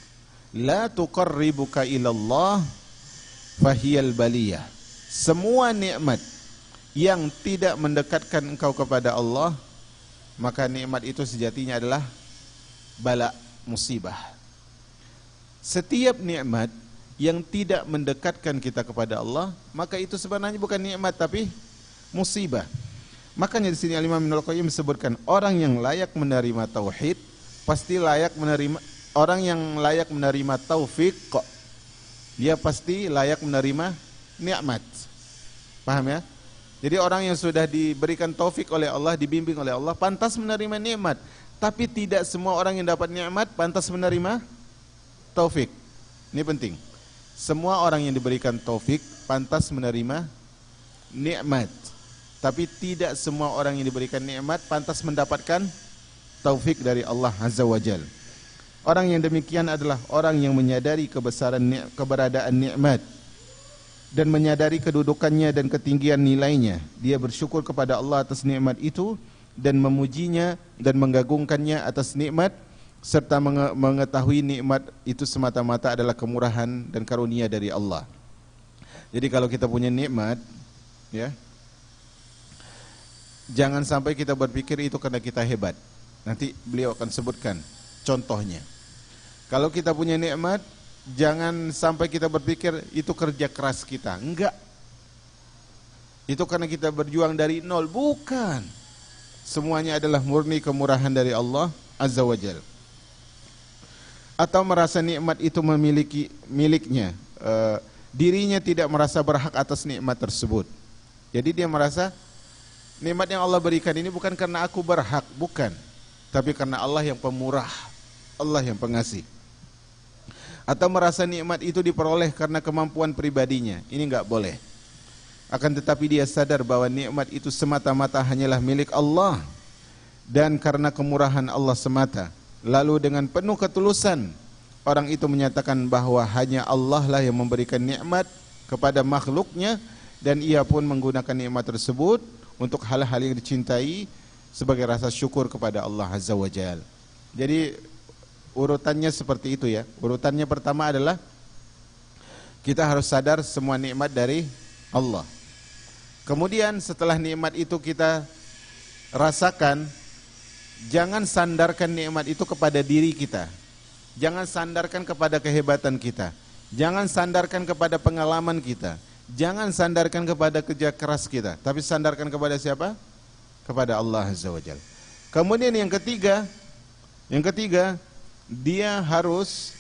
la tuqarribuka ilallah fahiyal baliyah. Semua nikmat yang tidak mendekatkan engkau kepada Allah, maka nikmat itu sejatinya adalah bala, musibah. Setiap nikmat yang tidak mendekatkan kita kepada Allah, maka itu sebenarnya bukan nikmat tapi musibah. Makanya di sini Imam Ibnu Al-Qayyim sebutkan, orang yang layak menerima tauhid pasti layak menerima, orang yang layak menerima taufik kok, dia pasti layak menerima nikmat. Paham ya? Jadi orang yang sudah diberikan taufik oleh Allah, dibimbing oleh Allah, pantas menerima nikmat. Tapi tidak semua orang yang dapat nikmat pantas menerima taufik. Ini penting. Semua orang yang diberikan taufik pantas menerima nikmat. Tapi tidak semua orang yang diberikan nikmat pantas mendapatkan taufik dari Allah Azza wa Jal. Orang yang demikian adalah orang yang menyadari kebesaran keberadaan nikmat dan menyadari kedudukannya dan ketinggian nilainya. Dia bersyukur kepada Allah atas nikmat itu dan memujinya dan mengagungkannya atas nikmat, serta mengetahui nikmat itu semata-mata adalah kemurahan dan karunia dari Allah. Jadi kalau kita punya nikmat, ya, jangan sampai kita berpikir itu karena kita hebat. Nanti beliau akan sebutkan contohnya. Kalau kita punya nikmat, jangan sampai kita berpikir itu kerja keras kita. Enggak. Itu karena kita berjuang dari nol. Bukan. Semuanya adalah murni kemurahan dari Allah Azza wa Jal. Atau merasa nikmat itu memiliki miliknya, dirinya tidak merasa berhak atas nikmat tersebut. Jadi dia merasa nikmat yang Allah berikan ini bukan karena aku berhak, bukan, tapi karena Allah yang pemurah, Allah yang pengasih. Atau merasa nikmat itu diperoleh karena kemampuan pribadinya, ini enggak boleh. Akan tetapi dia sadar bahwa nikmat itu semata-mata hanyalah milik Allah dan karena kemurahan Allah semata. Lalu dengan penuh ketulusan orang itu menyatakan bahwa hanya Allah lah yang memberikan nikmat kepada makhluknya, dan ia pun menggunakan nikmat tersebut untuk hal-hal yang dicintai sebagai rasa syukur kepada Allah Azza wa Jalla. Jadi urutannya seperti itu ya. Urutannya pertama adalah kita harus sadar semua nikmat dari Allah. Kemudian setelah nikmat itu kita rasakan, jangan sandarkan nikmat itu kepada diri kita. Jangan sandarkan kepada kehebatan kita. Jangan sandarkan kepada pengalaman kita. Jangan sandarkan kepada kerja keras kita. Tapi sandarkan kepada siapa? Kepada Allah Azza wa Jalla. Kemudian yang ketiga, dia harus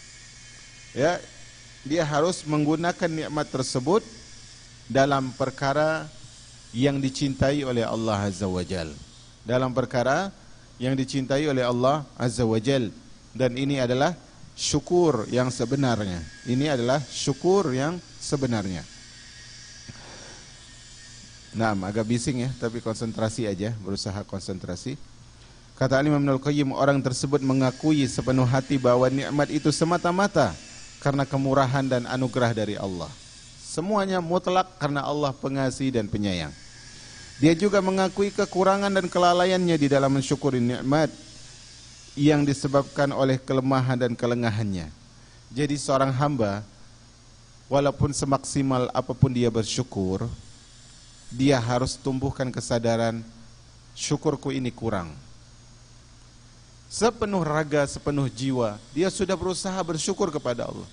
menggunakan nikmat tersebut dalam perkara yang dicintai oleh Allah Azza wa Jalla. Dalam perkara yang dicintai oleh Allah Azza wa Jalla. Dan ini adalah syukur yang sebenarnya. Ini adalah syukur yang sebenarnya. Nah, agak bising ya, tapi konsentrasi aja, berusaha konsentrasi. Kata Imam Ibnul Qayyim, orang tersebut mengakui sepenuh hati bahwa nikmat itu semata-mata karena kemurahan dan anugerah dari Allah. Semuanya mutlak karena Allah pengasih dan penyayang. Dia juga mengakui kekurangan dan kelalaiannya di dalam mensyukuri nikmat yang disebabkan oleh kelemahan dan kelengahannya. Jadi seorang hamba, walaupun semaksimal apapun dia bersyukur, dia harus tumbuhkan kesadaran, syukurku ini kurang. Sepenuh raga, sepenuh jiwa, dia sudah berusaha bersyukur kepada Allah.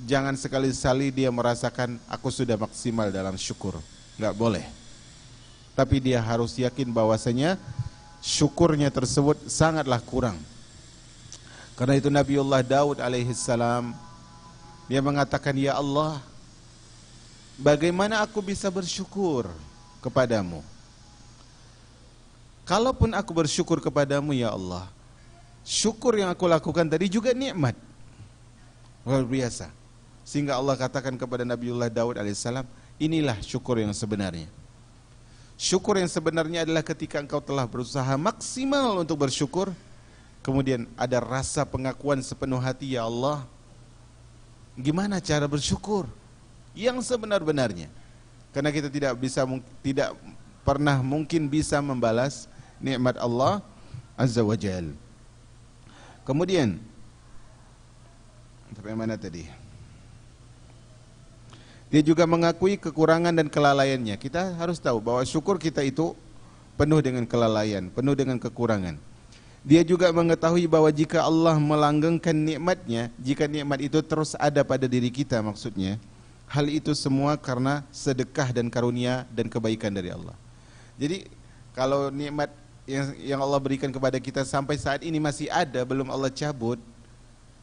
Jangan sekali-sekali dia merasakan aku sudah maksimal dalam syukur. Enggak boleh. Tapi dia harus yakin bahwasanya syukurnya tersebut sangatlah kurang. Karena itu Nabiullah Daud alaihissalam, dia mengatakan, ya Allah, bagaimana aku bisa bersyukur kepadamu? Kalaupun aku bersyukur kepadamu ya Allah, syukur yang aku lakukan tadi juga nikmat. Luar biasa. Sehingga Allah katakan kepada Nabiullah Daud alaihissalam, inilah syukur yang sebenarnya. Syukur yang sebenarnya adalah ketika engkau telah berusaha maksimal untuk bersyukur, kemudian ada rasa pengakuan sepenuh hati, ya Allah, gimana cara bersyukur yang sebenar-benarnya? Karena kita tidak pernah mungkin bisa membalas nikmat Allah Azza wa Jal. Kemudian sampai mana tadi? Dia juga mengakui kekurangan dan kelalaiannya. Kita harus tahu bahwa syukur kita itu penuh dengan kelalaian, penuh dengan kekurangan. Dia juga mengetahui bahwa jika Allah melanggengkan nikmatnya, jika nikmat itu terus ada pada diri kita maksudnya, hal itu semua karena sedekah dan karunia dan kebaikan dari Allah. Jadi kalau nikmat yang Allah berikan kepada kita sampai saat ini masih ada, belum Allah cabut,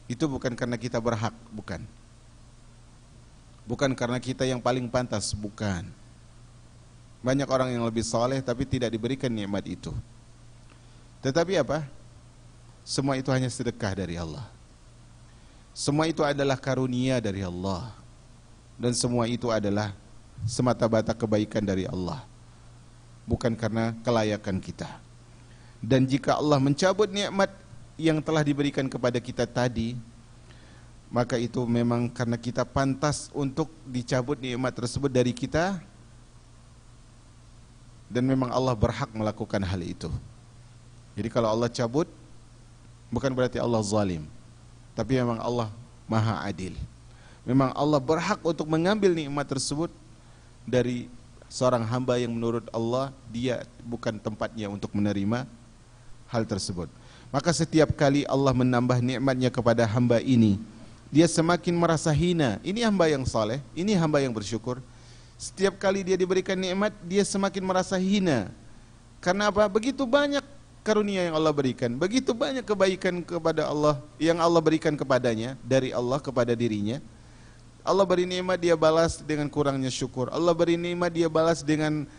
itu bukan karena kita berhak, bukan. Bukan karena kita yang paling pantas, bukan. Banyak orang yang lebih soleh tapi tidak diberikan nikmat itu. Tetapi apa? Semua itu hanya sedekah dari Allah. Semua itu adalah karunia dari Allah. Dan semua itu adalah semata-mata kebaikan dari Allah, bukan karena kelayakan kita. Dan jika Allah mencabut nikmat yang telah diberikan kepada kita tadi, maka itu memang karena kita pantas untuk dicabut nikmat tersebut dari kita, dan memang Allah berhak melakukan hal itu. Jadi kalau Allah cabut, bukan berarti Allah zalim, tapi memang Allah maha adil. Memang Allah berhak untuk mengambil nikmat tersebut dari seorang hamba yang menurut Allah dia bukan tempatnya untuk menerima hal tersebut. Maka setiap kali Allah menambah nikmatnya kepada hamba ini, dia semakin merasa hina. Ini hamba yang saleh, ini hamba yang bersyukur. Setiap kali dia diberikan nikmat, dia semakin merasa hina. Karena apa? Begitu banyak karunia yang Allah berikan, begitu banyak kebaikan kepada Allah yang Allah berikan kepadanya, dari Allah kepada dirinya. Allah beri nikmat, dia balas dengan kurangnya syukur. Allah beri nikmat, dia balas dengan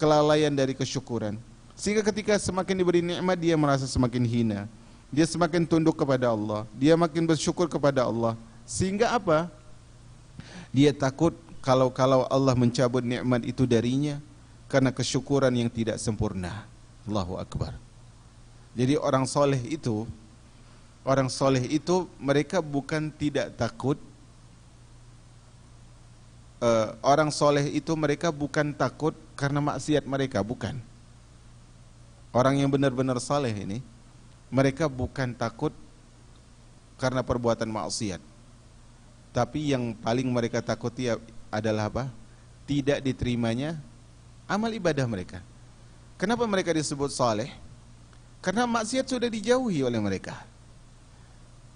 kelalaian dari kesyukuran. Sehingga ketika semakin diberi nikmat, dia merasa semakin hina. Dia semakin tunduk kepada Allah, dia makin bersyukur kepada Allah. Sehingga apa? Dia takut kalau Allah mencabut nikmat itu darinya karena kesyukuran yang tidak sempurna. Allahu Akbar. Jadi orang soleh itu mereka bukan tidak takut. Orang soleh itu mereka bukan takut karena maksiat mereka, bukan. Orang yang benar-benar soleh ini, mereka bukan takut karena perbuatan maksiat. Tapi yang paling mereka takuti adalah apa? Tidak diterimanya amal ibadah mereka. Kenapa mereka disebut soleh? Karena maksiat sudah dijauhi oleh mereka.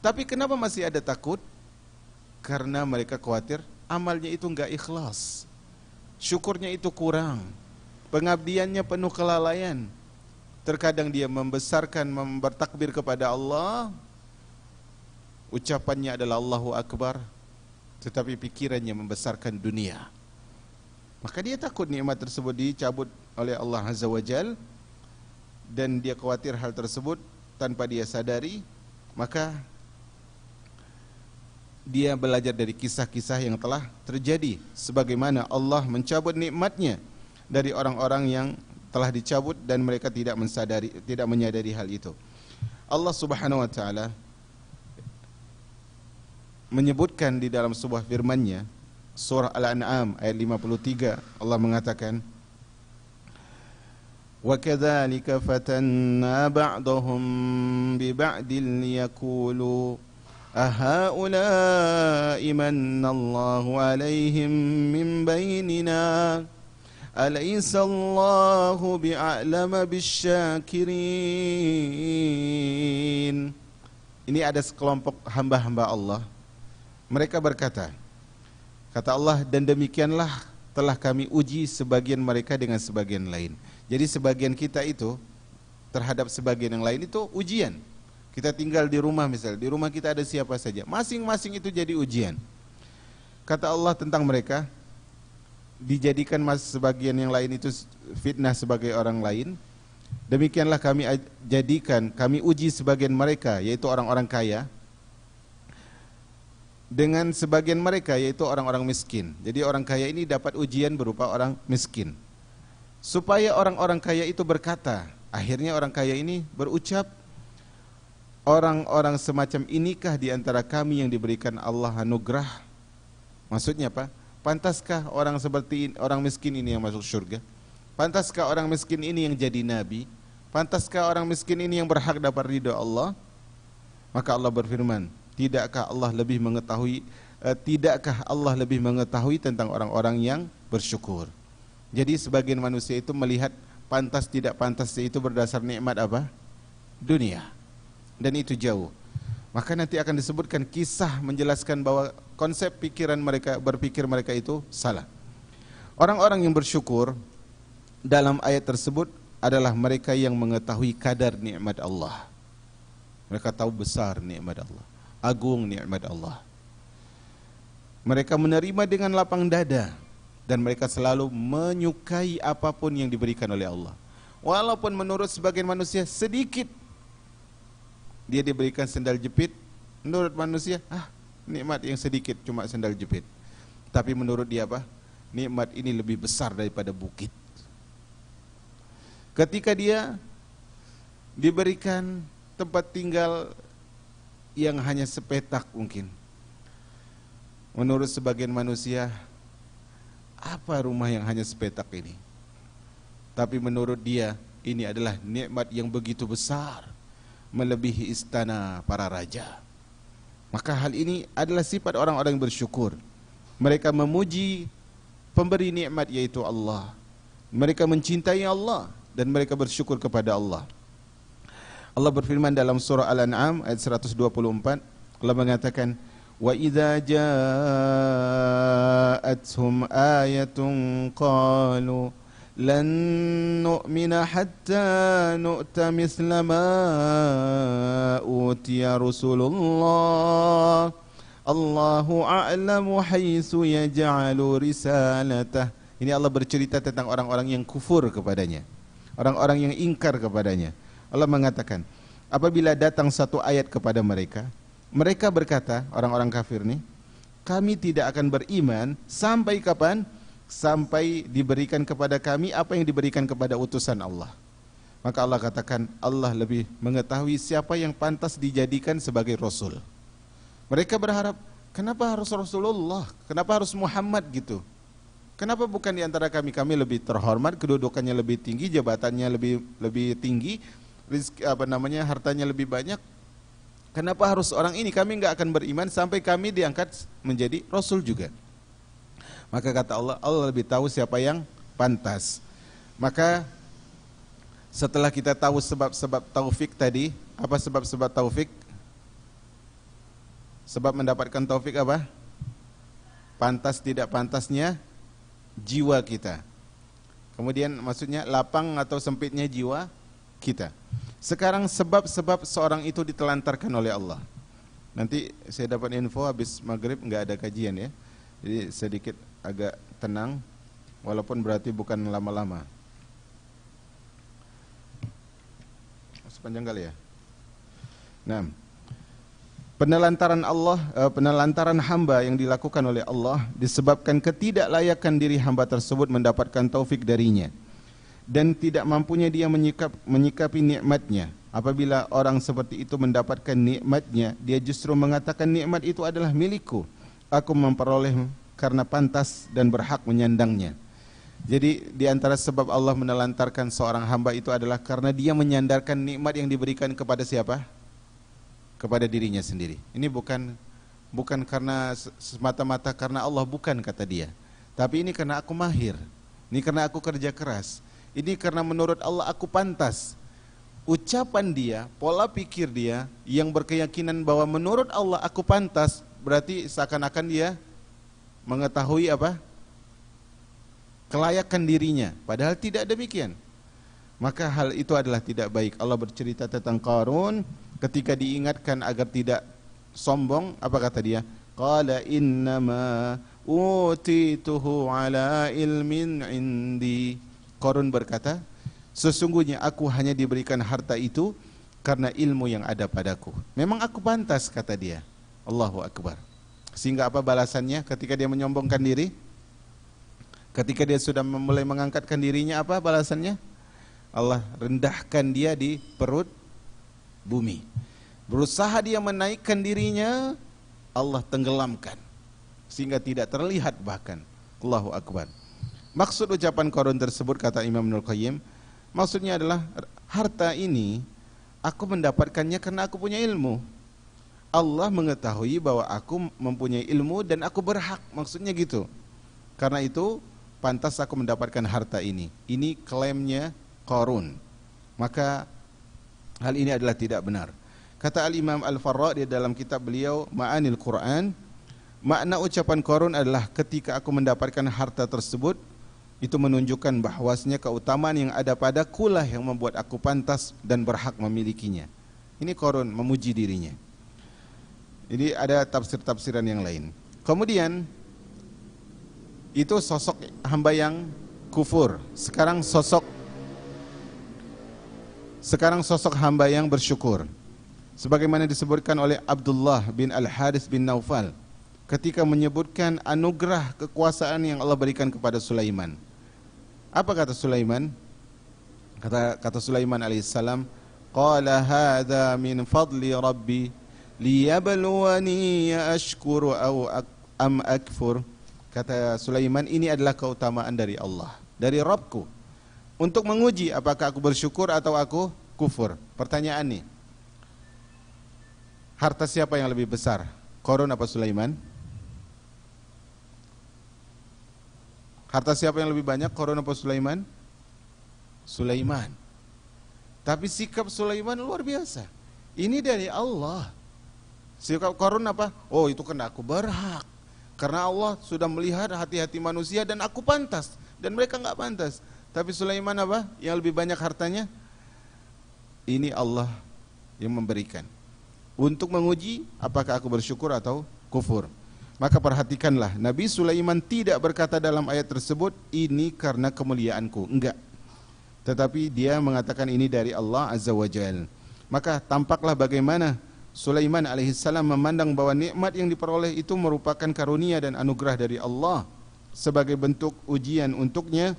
Tapi kenapa masih ada takut? Karena mereka khawatir amalnya itu enggak ikhlas, syukurnya itu kurang, pengabdiannya penuh kelalaian. Terkadang dia membesarkan, bertakbir kepada Allah, ucapannya adalah Allahu Akbar, tetapi pikirannya membesarkan dunia. Maka dia takut nikmat tersebut dicabut oleh Allah Azza wa Jal, dan dia khawatir hal tersebut tanpa dia sadari. Maka dia belajar dari kisah-kisah yang telah terjadi, sebagaimana Allah mencabut nikmatnya dari orang-orang yang telah dicabut dan mereka tidak menyadari hal itu. Allah Subhanahu wa taala menyebutkan di dalam sebuah firman-Nya, surah Al-An'am ayat 53, Allah mengatakan, "Wa kadzalika fatanna ba'dahum bi ba'din liyaqulu ahaula'i manallahu 'alaihim min bainina alaysa Allahu bi'a'lama bisyakirin." Ini ada sekelompok hamba-hamba Allah. Mereka berkata, kata Allah, dan demikianlah telah kami uji sebagian mereka dengan sebagian lain. Jadi sebagian kita itu terhadap sebagian yang lain itu ujian. Kita tinggal di rumah misalnya, di rumah kita ada siapa saja, masing-masing itu jadi ujian. Kata Allah tentang mereka, dijadikan sebagian yang lain itu fitnah sebagai orang lain. Demikianlah kami uji sebagian mereka, yaitu orang-orang kaya, dengan sebagian mereka, yaitu orang-orang miskin. Jadi orang kaya ini dapat ujian berupa orang miskin, supaya orang-orang kaya itu berkata, akhirnya orang kaya ini berucap, orang-orang semacam inikah di antara kami yang diberikan Allah anugerah? Maksudnya apa? Pantaskah orang seperti orang miskin ini yang masuk surga? Pantaskah orang miskin ini yang jadi nabi? Pantaskah orang miskin ini yang berhak dapat ridha Allah? Maka Allah berfirman, tidakkah Allah lebih mengetahui tentang orang-orang yang bersyukur? Jadi sebagian manusia itu melihat pantas tidak pantasnya itu berdasar nikmat apa? Dunia. Dan itu jauh. Maka nanti akan disebutkan kisah menjelaskan bahwa konsep berpikir mereka itu salah. Orang-orang yang bersyukur dalam ayat tersebut adalah mereka yang mengetahui kadar nikmat Allah. Mereka tahu besar nikmat Allah, agung nikmat Allah. Mereka menerima dengan lapang dada dan mereka selalu menyukai apapun yang diberikan oleh Allah. Walaupun menurut sebagian manusia sedikit, dia diberikan sendal jepit, menurut manusia, nikmat yang sedikit cuma sendal jepit. Tapi menurut dia apa? Nikmat ini lebih besar daripada bukit. Ketika dia diberikan tempat tinggal yang hanya sepetak mungkin, menurut sebagian manusia, apa rumah yang hanya sepetak ini? Tapi menurut dia, ini adalah nikmat yang begitu besar, melebihi istana para raja. Maka hal ini adalah sifat orang-orang yang bersyukur. Mereka memuji pemberi nikmat, yaitu Allah. Mereka mencintai Allah dan mereka bersyukur kepada Allah. Allah berfirman dalam surah Al-An'am ayat 124, Allah mengatakan, wa idza ja'atuhum ayatun qalu lan nu'mina hatta nu'ta mithla ma utiya Rasulullah Allahu a'lamu haitsu yaj'alu risalatah. Ini Allah bercerita tentang orang-orang yang kufur kepadanya, orang-orang yang ingkar kepadanya. Allah mengatakan, apabila datang satu ayat kepada mereka, mereka berkata, orang-orang kafir nih, kami tidak akan beriman sampai kapan? Sampai diberikan kepada kami apa yang diberikan kepada utusan Allah. Maka Allah katakan, Allah lebih mengetahui siapa yang pantas dijadikan sebagai Rasul. Mereka berharap, kenapa harus Rasulullah? Kenapa harus Muhammad gitu? Kenapa bukan di antara kami? Kami lebih terhormat, kedudukannya lebih tinggi, jabatannya lebih tinggi, hartanya lebih banyak. Kenapa harus orang ini? Kami enggak akan beriman sampai kami diangkat menjadi Rasul juga. Maka kata Allah, Allah lebih tahu siapa yang pantas. Maka setelah kita tahu sebab-sebab taufik tadi, apa sebab-sebab taufik? Sebab mendapatkan taufik apa? Pantas tidak pantasnya jiwa kita. Kemudian maksudnya lapang atau sempitnya jiwa kita. Sekarang sebab-sebab seorang itu ditelantarkan oleh Allah. Nanti saya dapat info habis maghrib nggak ada kajian ya. Jadi sedikit agak tenang, walaupun berarti bukan lama-lama. Sepanjang kali ya. Nah, Penelantaran hamba yang dilakukan oleh Allah disebabkan ketidaklayakan diri hamba tersebut mendapatkan taufik darinya dan tidak mampunya dia menyikapi nikmatnya. Apabila orang seperti itu mendapatkan nikmatnya, dia justru mengatakan nikmat itu adalah milikku. Aku memperoleh karena pantas dan berhak menyandangnya. Jadi di antara sebab Allah menelantarkan seorang hamba itu adalah karena dia menyandarkan nikmat yang diberikan kepada siapa? Kepada dirinya sendiri. Ini bukan karena semata-mata karena Allah, bukan, kata dia. Tapi ini karena aku mahir. Ini karena aku kerja keras. Ini karena menurut Allah aku pantas. Ucapan dia, pola pikir dia yang berkeyakinan bahwa menurut Allah aku pantas, berarti seakan-akan dia mengetahui apa? Kelayakan dirinya, padahal tidak demikian. Maka hal itu adalah tidak baik. Allah bercerita tentang Qarun ketika diingatkan agar tidak sombong, apa kata dia? Qala innama utituhu ala ilmin indi. Qarun berkata, sesungguhnya aku hanya diberikan harta itu karena ilmu yang ada padaku. Memang aku pantas, kata dia. Allahu Akbar. Sehingga apa balasannya ketika dia menyombongkan diri? Ketika dia sudah mulai mengangkatkan dirinya, apa balasannya? Allah rendahkan dia di perut bumi. Berusaha dia menaikkan dirinya, Allah tenggelamkan sehingga tidak terlihat bahkan. Allahu Akbar. Maksud ucapan Qarun tersebut, kata Imam Ibnul Qayyim, maksudnya adalah harta ini aku mendapatkannya karena aku punya ilmu. Allah mengetahui bahwa aku mempunyai ilmu dan aku berhak, maksudnya gitu. Karena itu pantas aku mendapatkan harta ini. Ini klaimnya Qarun. Maka hal ini adalah tidak benar. Kata Al-Imam Al-Farra di dalam kitab beliau Ma'anil Quran, makna ucapan Qarun adalah ketika aku mendapatkan harta tersebut, itu menunjukkan bahwasanya keutamaan yang ada padaku lah yang membuat aku pantas dan berhak memilikinya. Ini Qarun memuji dirinya. Jadi ada tafsir-tafsiran yang lain. Kemudian itu sosok hamba yang kufur. Sekarang sosok hamba yang bersyukur. Sebagaimana disebutkan oleh Abdullah bin Al-Harith bin Naufal ketika menyebutkan anugerah kekuasaan yang Allah berikan kepada Sulaiman. Apa kata Sulaiman? Kata Sulaiman alaihissalam, qala hadza min fadli rabbi liyabluwani ashkuru am akfur. Kata Sulaiman, ini adalah keutamaan dari Allah, dari Rabbku, untuk menguji apakah aku bersyukur atau aku kufur. Pertanyaan nih, harta siapa yang lebih besar, Qarun apa Sulaiman? Harta siapa yang lebih banyak, Qarun apa Sulaiman? Sulaiman. Tapi sikap Sulaiman luar biasa. Ini dari Allah. Sikap Qarun apa? Oh, itu karena aku berhak. Karena Allah sudah melihat hati-hati manusia dan aku pantas dan mereka enggak pantas. Tapi Sulaiman apa? Yang lebih banyak hartanya? Ini Allah yang memberikan. Untuk menguji apakah aku bersyukur atau kufur. Maka perhatikanlah, Nabi Sulaiman tidak berkata dalam ayat tersebut, ini karena kemuliaanku. Enggak. Tetapi dia mengatakan ini dari Allah Azza wa Jalla. Maka tampaklah bagaimana Sulaiman alaihissalam memandang bahwa nikmat yang diperoleh itu merupakan karunia dan anugerah dari Allah sebagai bentuk ujian untuknya.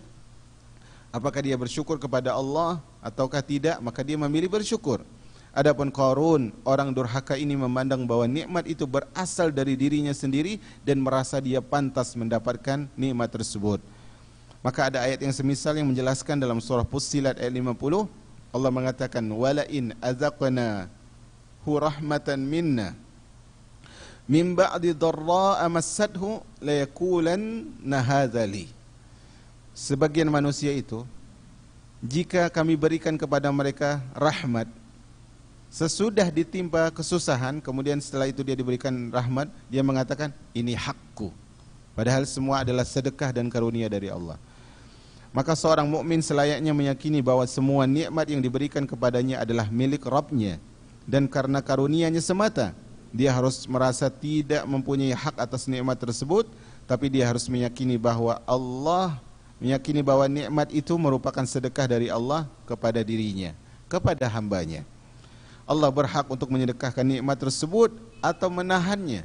Apakah dia bersyukur kepada Allah ataukah tidak, maka dia memilih bersyukur. Adapun Qarun, orang durhaka ini memandang bahwa nikmat itu berasal dari dirinya sendiri dan merasa dia pantas mendapatkan nikmat tersebut. Maka ada ayat yang semisal yang menjelaskan dalam surah Fussilat ayat 50, Allah mengatakan wala in azaqna hu rahmatan minna min ba'di dharra'a massathu la yaqulanna hadza li. Sebagian manusia itu jika kami berikan kepada mereka rahmat sesudah ditimpa kesusahan, kemudian setelah itu dia diberikan rahmat, dia mengatakan ini hakku. Padahal semua adalah sedekah dan karunia dari Allah. Maka seorang mukmin selayaknya meyakini bahwa semua nikmat yang diberikan kepadanya adalah milik Rabbnya, dan karena karunia-Nya semata, dia harus merasa tidak mempunyai hak atas nikmat tersebut, tapi dia harus meyakini bahwa nikmat itu merupakan sedekah dari Allah kepada dirinya, kepada hambanya. Allah berhak untuk menyedekahkan nikmat tersebut atau menahannya.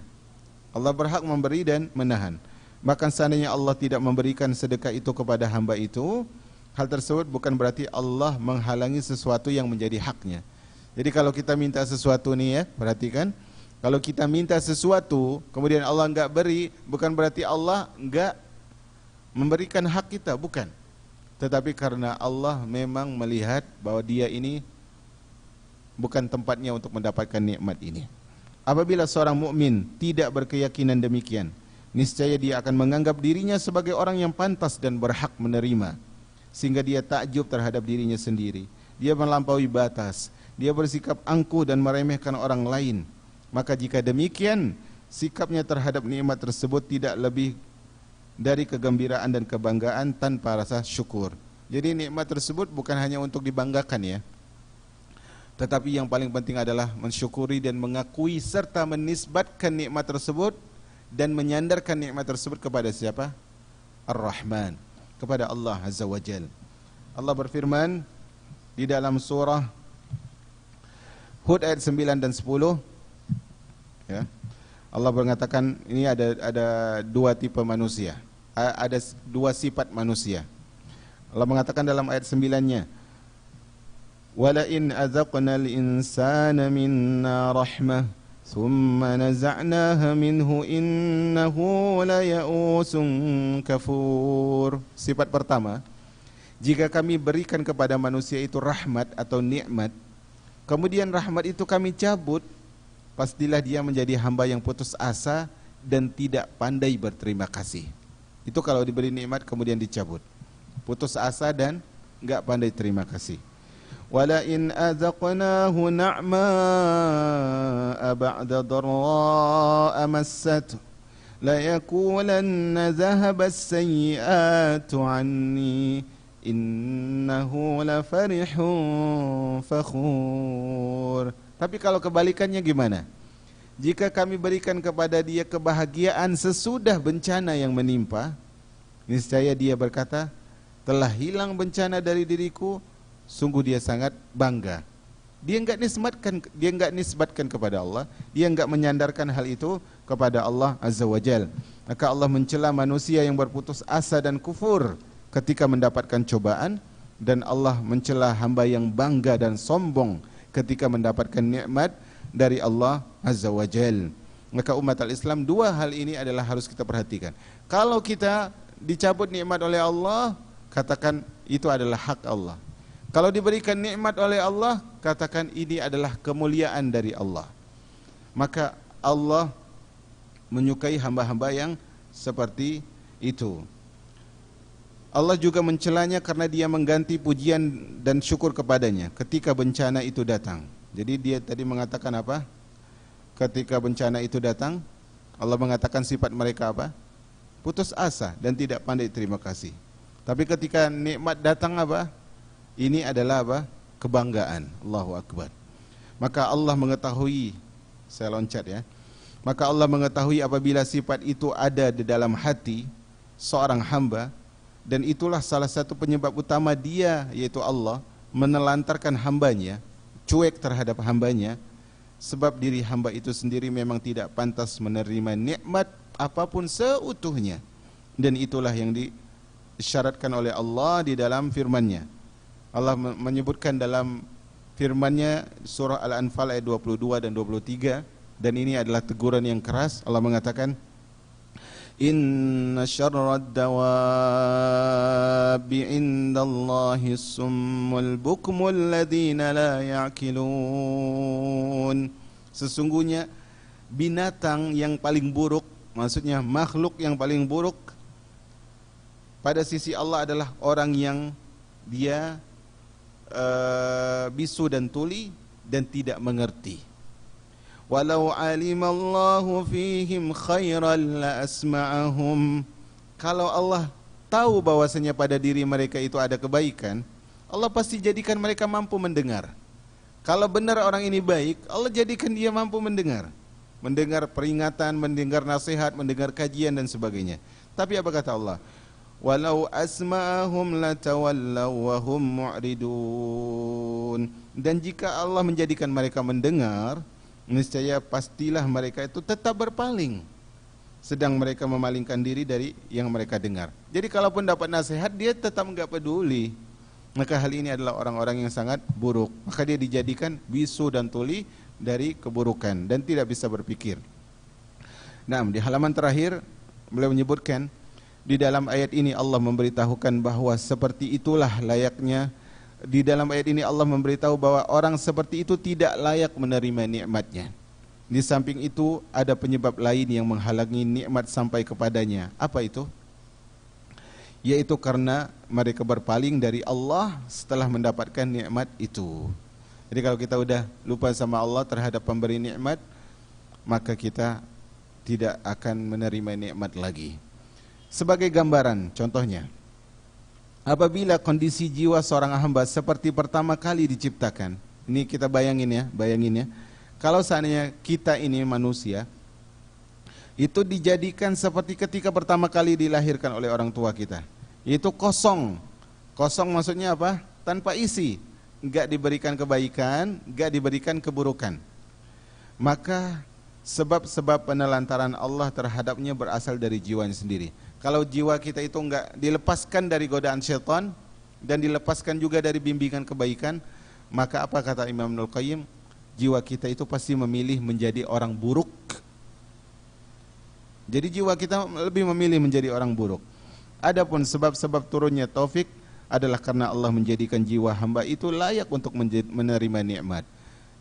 Allah berhak memberi dan menahan. Bahkan seandainya Allah tidak memberikan sedekah itu kepada hamba itu, hal tersebut bukan berarti Allah menghalangi sesuatu yang menjadi haknya. Jadi kalau kita minta sesuatu nih ya, perhatikan, kalau kita minta sesuatu kemudian Allah enggak beri, bukan berarti Allah enggak memberikan hak kita, bukan. Tetapi karena Allah memang melihat bahwa dia ini bukan tempatnya untuk mendapatkan nikmat ini. Apabila seorang mukmin tidak berkeyakinan demikian, niscaya dia akan menganggap dirinya sebagai orang yang pantas dan berhak menerima, sehingga dia takjub terhadap dirinya sendiri. Dia melampaui batas, dia bersikap angkuh dan meremehkan orang lain. Maka jika demikian, sikapnya terhadap nikmat tersebut tidak lebih dari kegembiraan dan kebanggaan tanpa rasa syukur. Jadi nikmat tersebut bukan hanya untuk dibanggakan ya, tetapi yang paling penting adalah mensyukuri dan mengakui serta menisbatkan nikmat tersebut dan menyandarkan nikmat tersebut kepada siapa? Ar-Rahman, kepada Allah Azza wa Jal. Allah berfirman di dalam surah Hud ayat 9 dan 10 ya. Allah mengatakan ini ada dua tipe manusia, ada dua sifat manusia. Allah mengatakan dalam ayat 9-nya, وَلَئِنْ أَذَقْنَا الْإِنسَانَ مِنَّا رَحْمَةً ثُمَّ نَزَعْنَاهَا مِنْهُ إِنَّهُ لَيَئُوسٌ كَفُورٌ. Sifat pertama, jika kami berikan kepada manusia itu rahmat atau nikmat, kemudian rahmat itu kami cabut, pastilah dia menjadi hamba yang putus asa dan tidak pandai berterima kasih. Itu kalau diberi nikmat kemudian dicabut, putus asa dan enggak pandai terima kasih. وَلَئِنْ أَذَقْنَاهُ نَعْمَاءَ بَعْدَ ضَرَّاءَ مَسَّتْهُ لَيَقُولَنَّ ذَهَبَ السَّيِّئَاتُ عَنِّي إِنَّهُ لَفَرِحٌ فَخُورٌ. Tapi kalau kebalikannya gimana? Jika kami berikan kepada dia kebahagiaan sesudah bencana yang menimpa, niscaya dia berkata, telah hilang bencana dari diriku, sungguh dia sangat bangga. Dia enggak nisbatkan kepada Allah, dia enggak menyandarkan hal itu kepada Allah Azza wa Jal. Maka Allah mencela manusia yang berputus asa dan kufur ketika mendapatkan cobaan, dan Allah mencela hamba yang bangga dan sombong ketika mendapatkan nikmat dari Allah Azza wa Jal. Maka umat al-Islam, dua hal ini adalah harus kita perhatikan. Kalau kita dicabut nikmat oleh Allah, katakan itu adalah hak Allah. Kalau diberikan nikmat oleh Allah, katakan ini adalah kemuliaan dari Allah. Maka Allah menyukai hamba-hamba yang seperti itu. Allah juga mencelanya karena dia mengganti pujian dan syukur kepadanya ketika bencana itu datang. Jadi dia tadi mengatakan apa? Ketika bencana itu datang, Allah mengatakan sifat mereka apa? Putus asa dan tidak pandai terima kasih. Tapi ketika nikmat datang apa? Ini adalah apa? Kebanggaan. Allahu Akbar. Maka Allah mengetahui, saya loncat ya. Maka Allah mengetahui apabila sifat itu ada di dalam hati seorang hamba, dan itulah salah satu penyebab utama dia, yaitu Allah, menelantarkan hambanya, cuek terhadap hambanya, sebab diri hamba itu sendiri memang tidak pantas menerima nikmat apapun seutuhnya. Dan itulah yang disyaratkan oleh Allah di dalam firman-Nya. Allah menyebutkan dalam firman-Nya surah Al-Anfal ayat 22 dan 23, dan ini adalah teguran yang keras. Allah mengatakan, Inna syarrad dawabi indallahi summul bukmul ladhina la ya'kilun. Sesungguhnya binatang yang paling buruk, maksudnya makhluk yang paling buruk pada sisi Allah adalah orang yang dia bisu dan tuli dan tidak mengerti. Walau alimallahu fihim khairan la asma'ahum. Kalau Allah tahu bahwasanya pada diri mereka itu ada kebaikan, Allah pasti jadikan mereka mampu mendengar. Kalau benar orang ini baik, Allah jadikan dia mampu mendengar. Mendengar peringatan, mendengar nasihat, mendengar kajian dan sebagainya. Tapi apa kata Allah? Walau asma'ahum latawallaw wa hum mu'ridun. Dan jika Allah menjadikan mereka mendengar, niscaya pastilah mereka itu tetap berpaling, sedang mereka memalingkan diri dari yang mereka dengar. Jadi kalaupun dapat nasihat, dia tetap enggak peduli. Maka hal ini adalah orang-orang yang sangat buruk. Maka dia dijadikan bisu dan tuli dari keburukan dan tidak bisa berpikir. Nah, di halaman terakhir beliau menyebutkan, di dalam ayat ini Allah memberitahukan bahwa seperti itulah layaknya. Di dalam ayat ini Allah memberitahu bahwa orang seperti itu tidak layak menerima nikmatnya. Di samping itu ada penyebab lain yang menghalangi nikmat sampai kepadanya. Apa itu? Yaitu karena mereka berpaling dari Allah setelah mendapatkan nikmat itu. Jadi kalau kita udah lupa sama Allah terhadap pemberi nikmat, maka kita tidak akan menerima nikmat lagi. Sebagai gambaran, contohnya, apabila kondisi jiwa seorang hamba seperti pertama kali diciptakan, ini kita bayangin ya, kalau seandainya kita ini manusia, itu dijadikan seperti ketika pertama kali dilahirkan oleh orang tua kita, itu kosong. Kosong maksudnya apa? Tanpa isi, enggak diberikan kebaikan, enggak diberikan keburukan. Maka sebab-sebab penelantaran Allah terhadapnya berasal dari jiwanya sendiri. Kalau jiwa kita itu enggak dilepaskan dari godaan syaitan dan dilepaskan juga dari bimbingan kebaikan, maka apa kata Imam Ibnul Qayyim? Jiwa kita itu pasti memilih menjadi orang buruk. Jadi jiwa kita lebih memilih menjadi orang buruk. Adapun sebab-sebab turunnya taufik adalah karena Allah menjadikan jiwa hamba itu layak untuk menerima nikmat.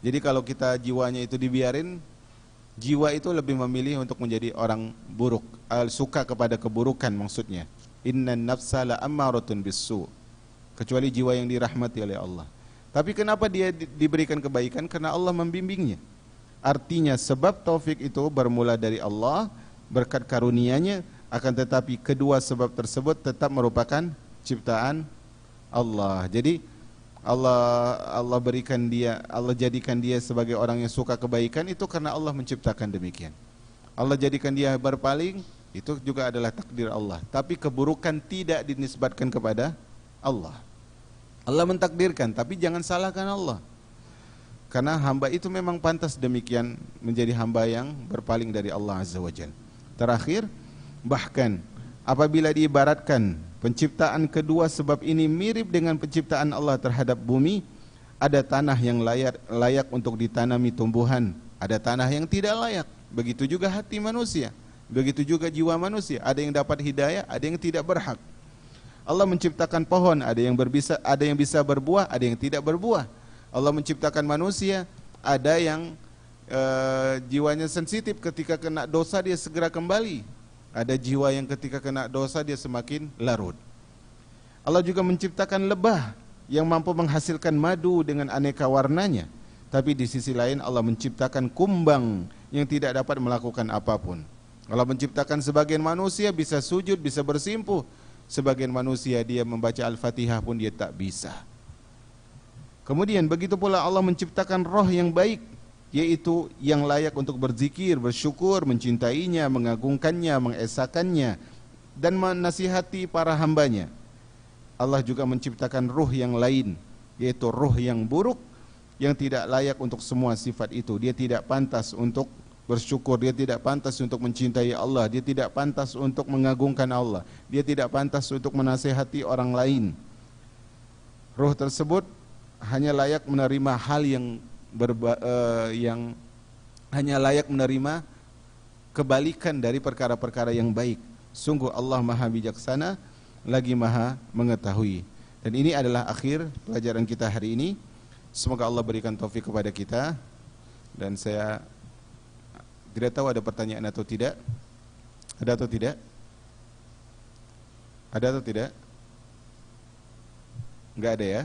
Jadi kalau kita jiwanya itu dibiarin, jiwa itu lebih memilih untuk menjadi orang buruk, suka kepada keburukan maksudnya. Innan nafsa la ammaratun bisu. Kecuali jiwa yang dirahmati oleh Allah. Tapi kenapa dia diberikan kebaikan? Karena Allah membimbingnya. Artinya sebab taufik itu bermula dari Allah, berkat karunia-Nya, akan tetapi kedua sebab tersebut tetap merupakan ciptaan Allah. Jadi Allah berikan dia, Allah jadikan dia sebagai orang yang suka kebaikan itu karena Allah menciptakan demikian. Allah jadikan dia berpaling, itu juga adalah takdir Allah. Tapi keburukan tidak dinisbatkan kepada Allah. Allah mentakdirkan, tapi jangan salahkan Allah. Karena hamba itu memang pantas demikian menjadi hamba yang berpaling dari Allah Azza wa Jalla. Terakhir, bahkan apabila diibaratkan penciptaan kedua sebab ini mirip dengan penciptaan Allah terhadap bumi, ada tanah yang layak untuk ditanami tumbuhan, ada tanah yang tidak layak. Begitu juga hati manusia, begitu juga jiwa manusia. Ada yang dapat hidayah, ada yang tidak berhak. Allah menciptakan pohon, ada yang bisa berbuah, ada yang tidak berbuah. Allah menciptakan manusia, ada yang jiwanya sensitif, ketika kena dosa dia segera kembali. Ada jiwa yang ketika kena dosa dia semakin larut. Allah juga menciptakan lebah yang mampu menghasilkan madu dengan aneka warnanya. Tapi di sisi lain Allah menciptakan kumbang yang tidak dapat melakukan apapun. Allah menciptakan sebagian manusia bisa sujud, bisa bersimpuh. Sebagian manusia dia membaca Al-Fatihah pun dia tak bisa. Kemudian begitu pula Allah menciptakan roh yang baik, yaitu yang layak untuk berzikir, bersyukur, mencintainya, mengagungkannya, mengesakannya, dan menasihati para hambanya. Allah juga menciptakan ruh yang lain, yaitu ruh yang buruk, yang tidak layak untuk semua sifat itu. Dia tidak pantas untuk bersyukur, dia tidak pantas untuk mencintai Allah, dia tidak pantas untuk mengagungkan Allah, dia tidak pantas untuk menasihati orang lain. Ruh tersebut hanya layak menerima hal yang hanya layak menerima kebalikan dari perkara-perkara yang baik. Sungguh Allah Maha Bijaksana lagi Maha Mengetahui. Dan ini adalah akhir pelajaran kita hari ini. Semoga Allah berikan taufik kepada kita. Dan saya tidak tahu ada pertanyaan atau tidak. Ada atau tidak? Ada atau tidak? Enggak ada ya?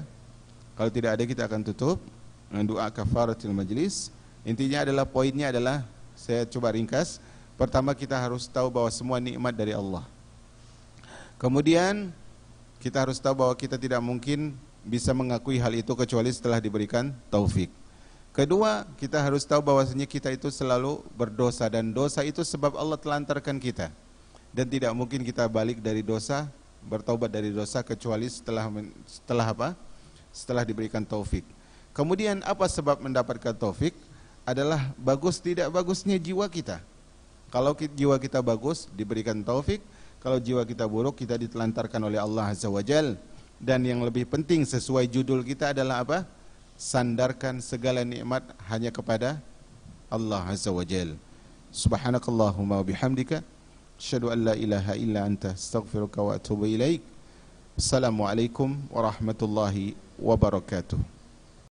Kalau tidak ada kita akan tutup dengan doa kafaratul majlis. Intinya adalah, poinnya adalah, saya coba ringkas. Pertama, kita harus tahu bahwa semua nikmat dari Allah. Kemudian kita harus tahu bahwa kita tidak mungkin bisa mengakui hal itu kecuali setelah diberikan taufik. Kedua, kita harus tahu bahwasanya kita itu selalu berdosa, dan dosa itu sebab Allah telantarkan kita. Dan tidak mungkin kita balik dari dosa, bertaubat dari dosa kecuali setelah apa? Setelah diberikan taufik. Kemudian apa sebab mendapatkan taufik? Adalah bagus tidak bagusnya jiwa kita. Kalau jiwa kita bagus, diberikan taufik. Kalau jiwa kita buruk, kita ditelantarkan oleh Allah Azza wa Jal. Dan yang lebih penting sesuai judul kita adalah apa? Sandarkan segala nikmat hanya kepada Allah Azza wa Jal. Subhanakallahumma wa bihamdika asyhadu an la ilaha illa anta astaghfiruka wa atubu ilaik. Assalamualaikum warahmatullahi wabarakatuh.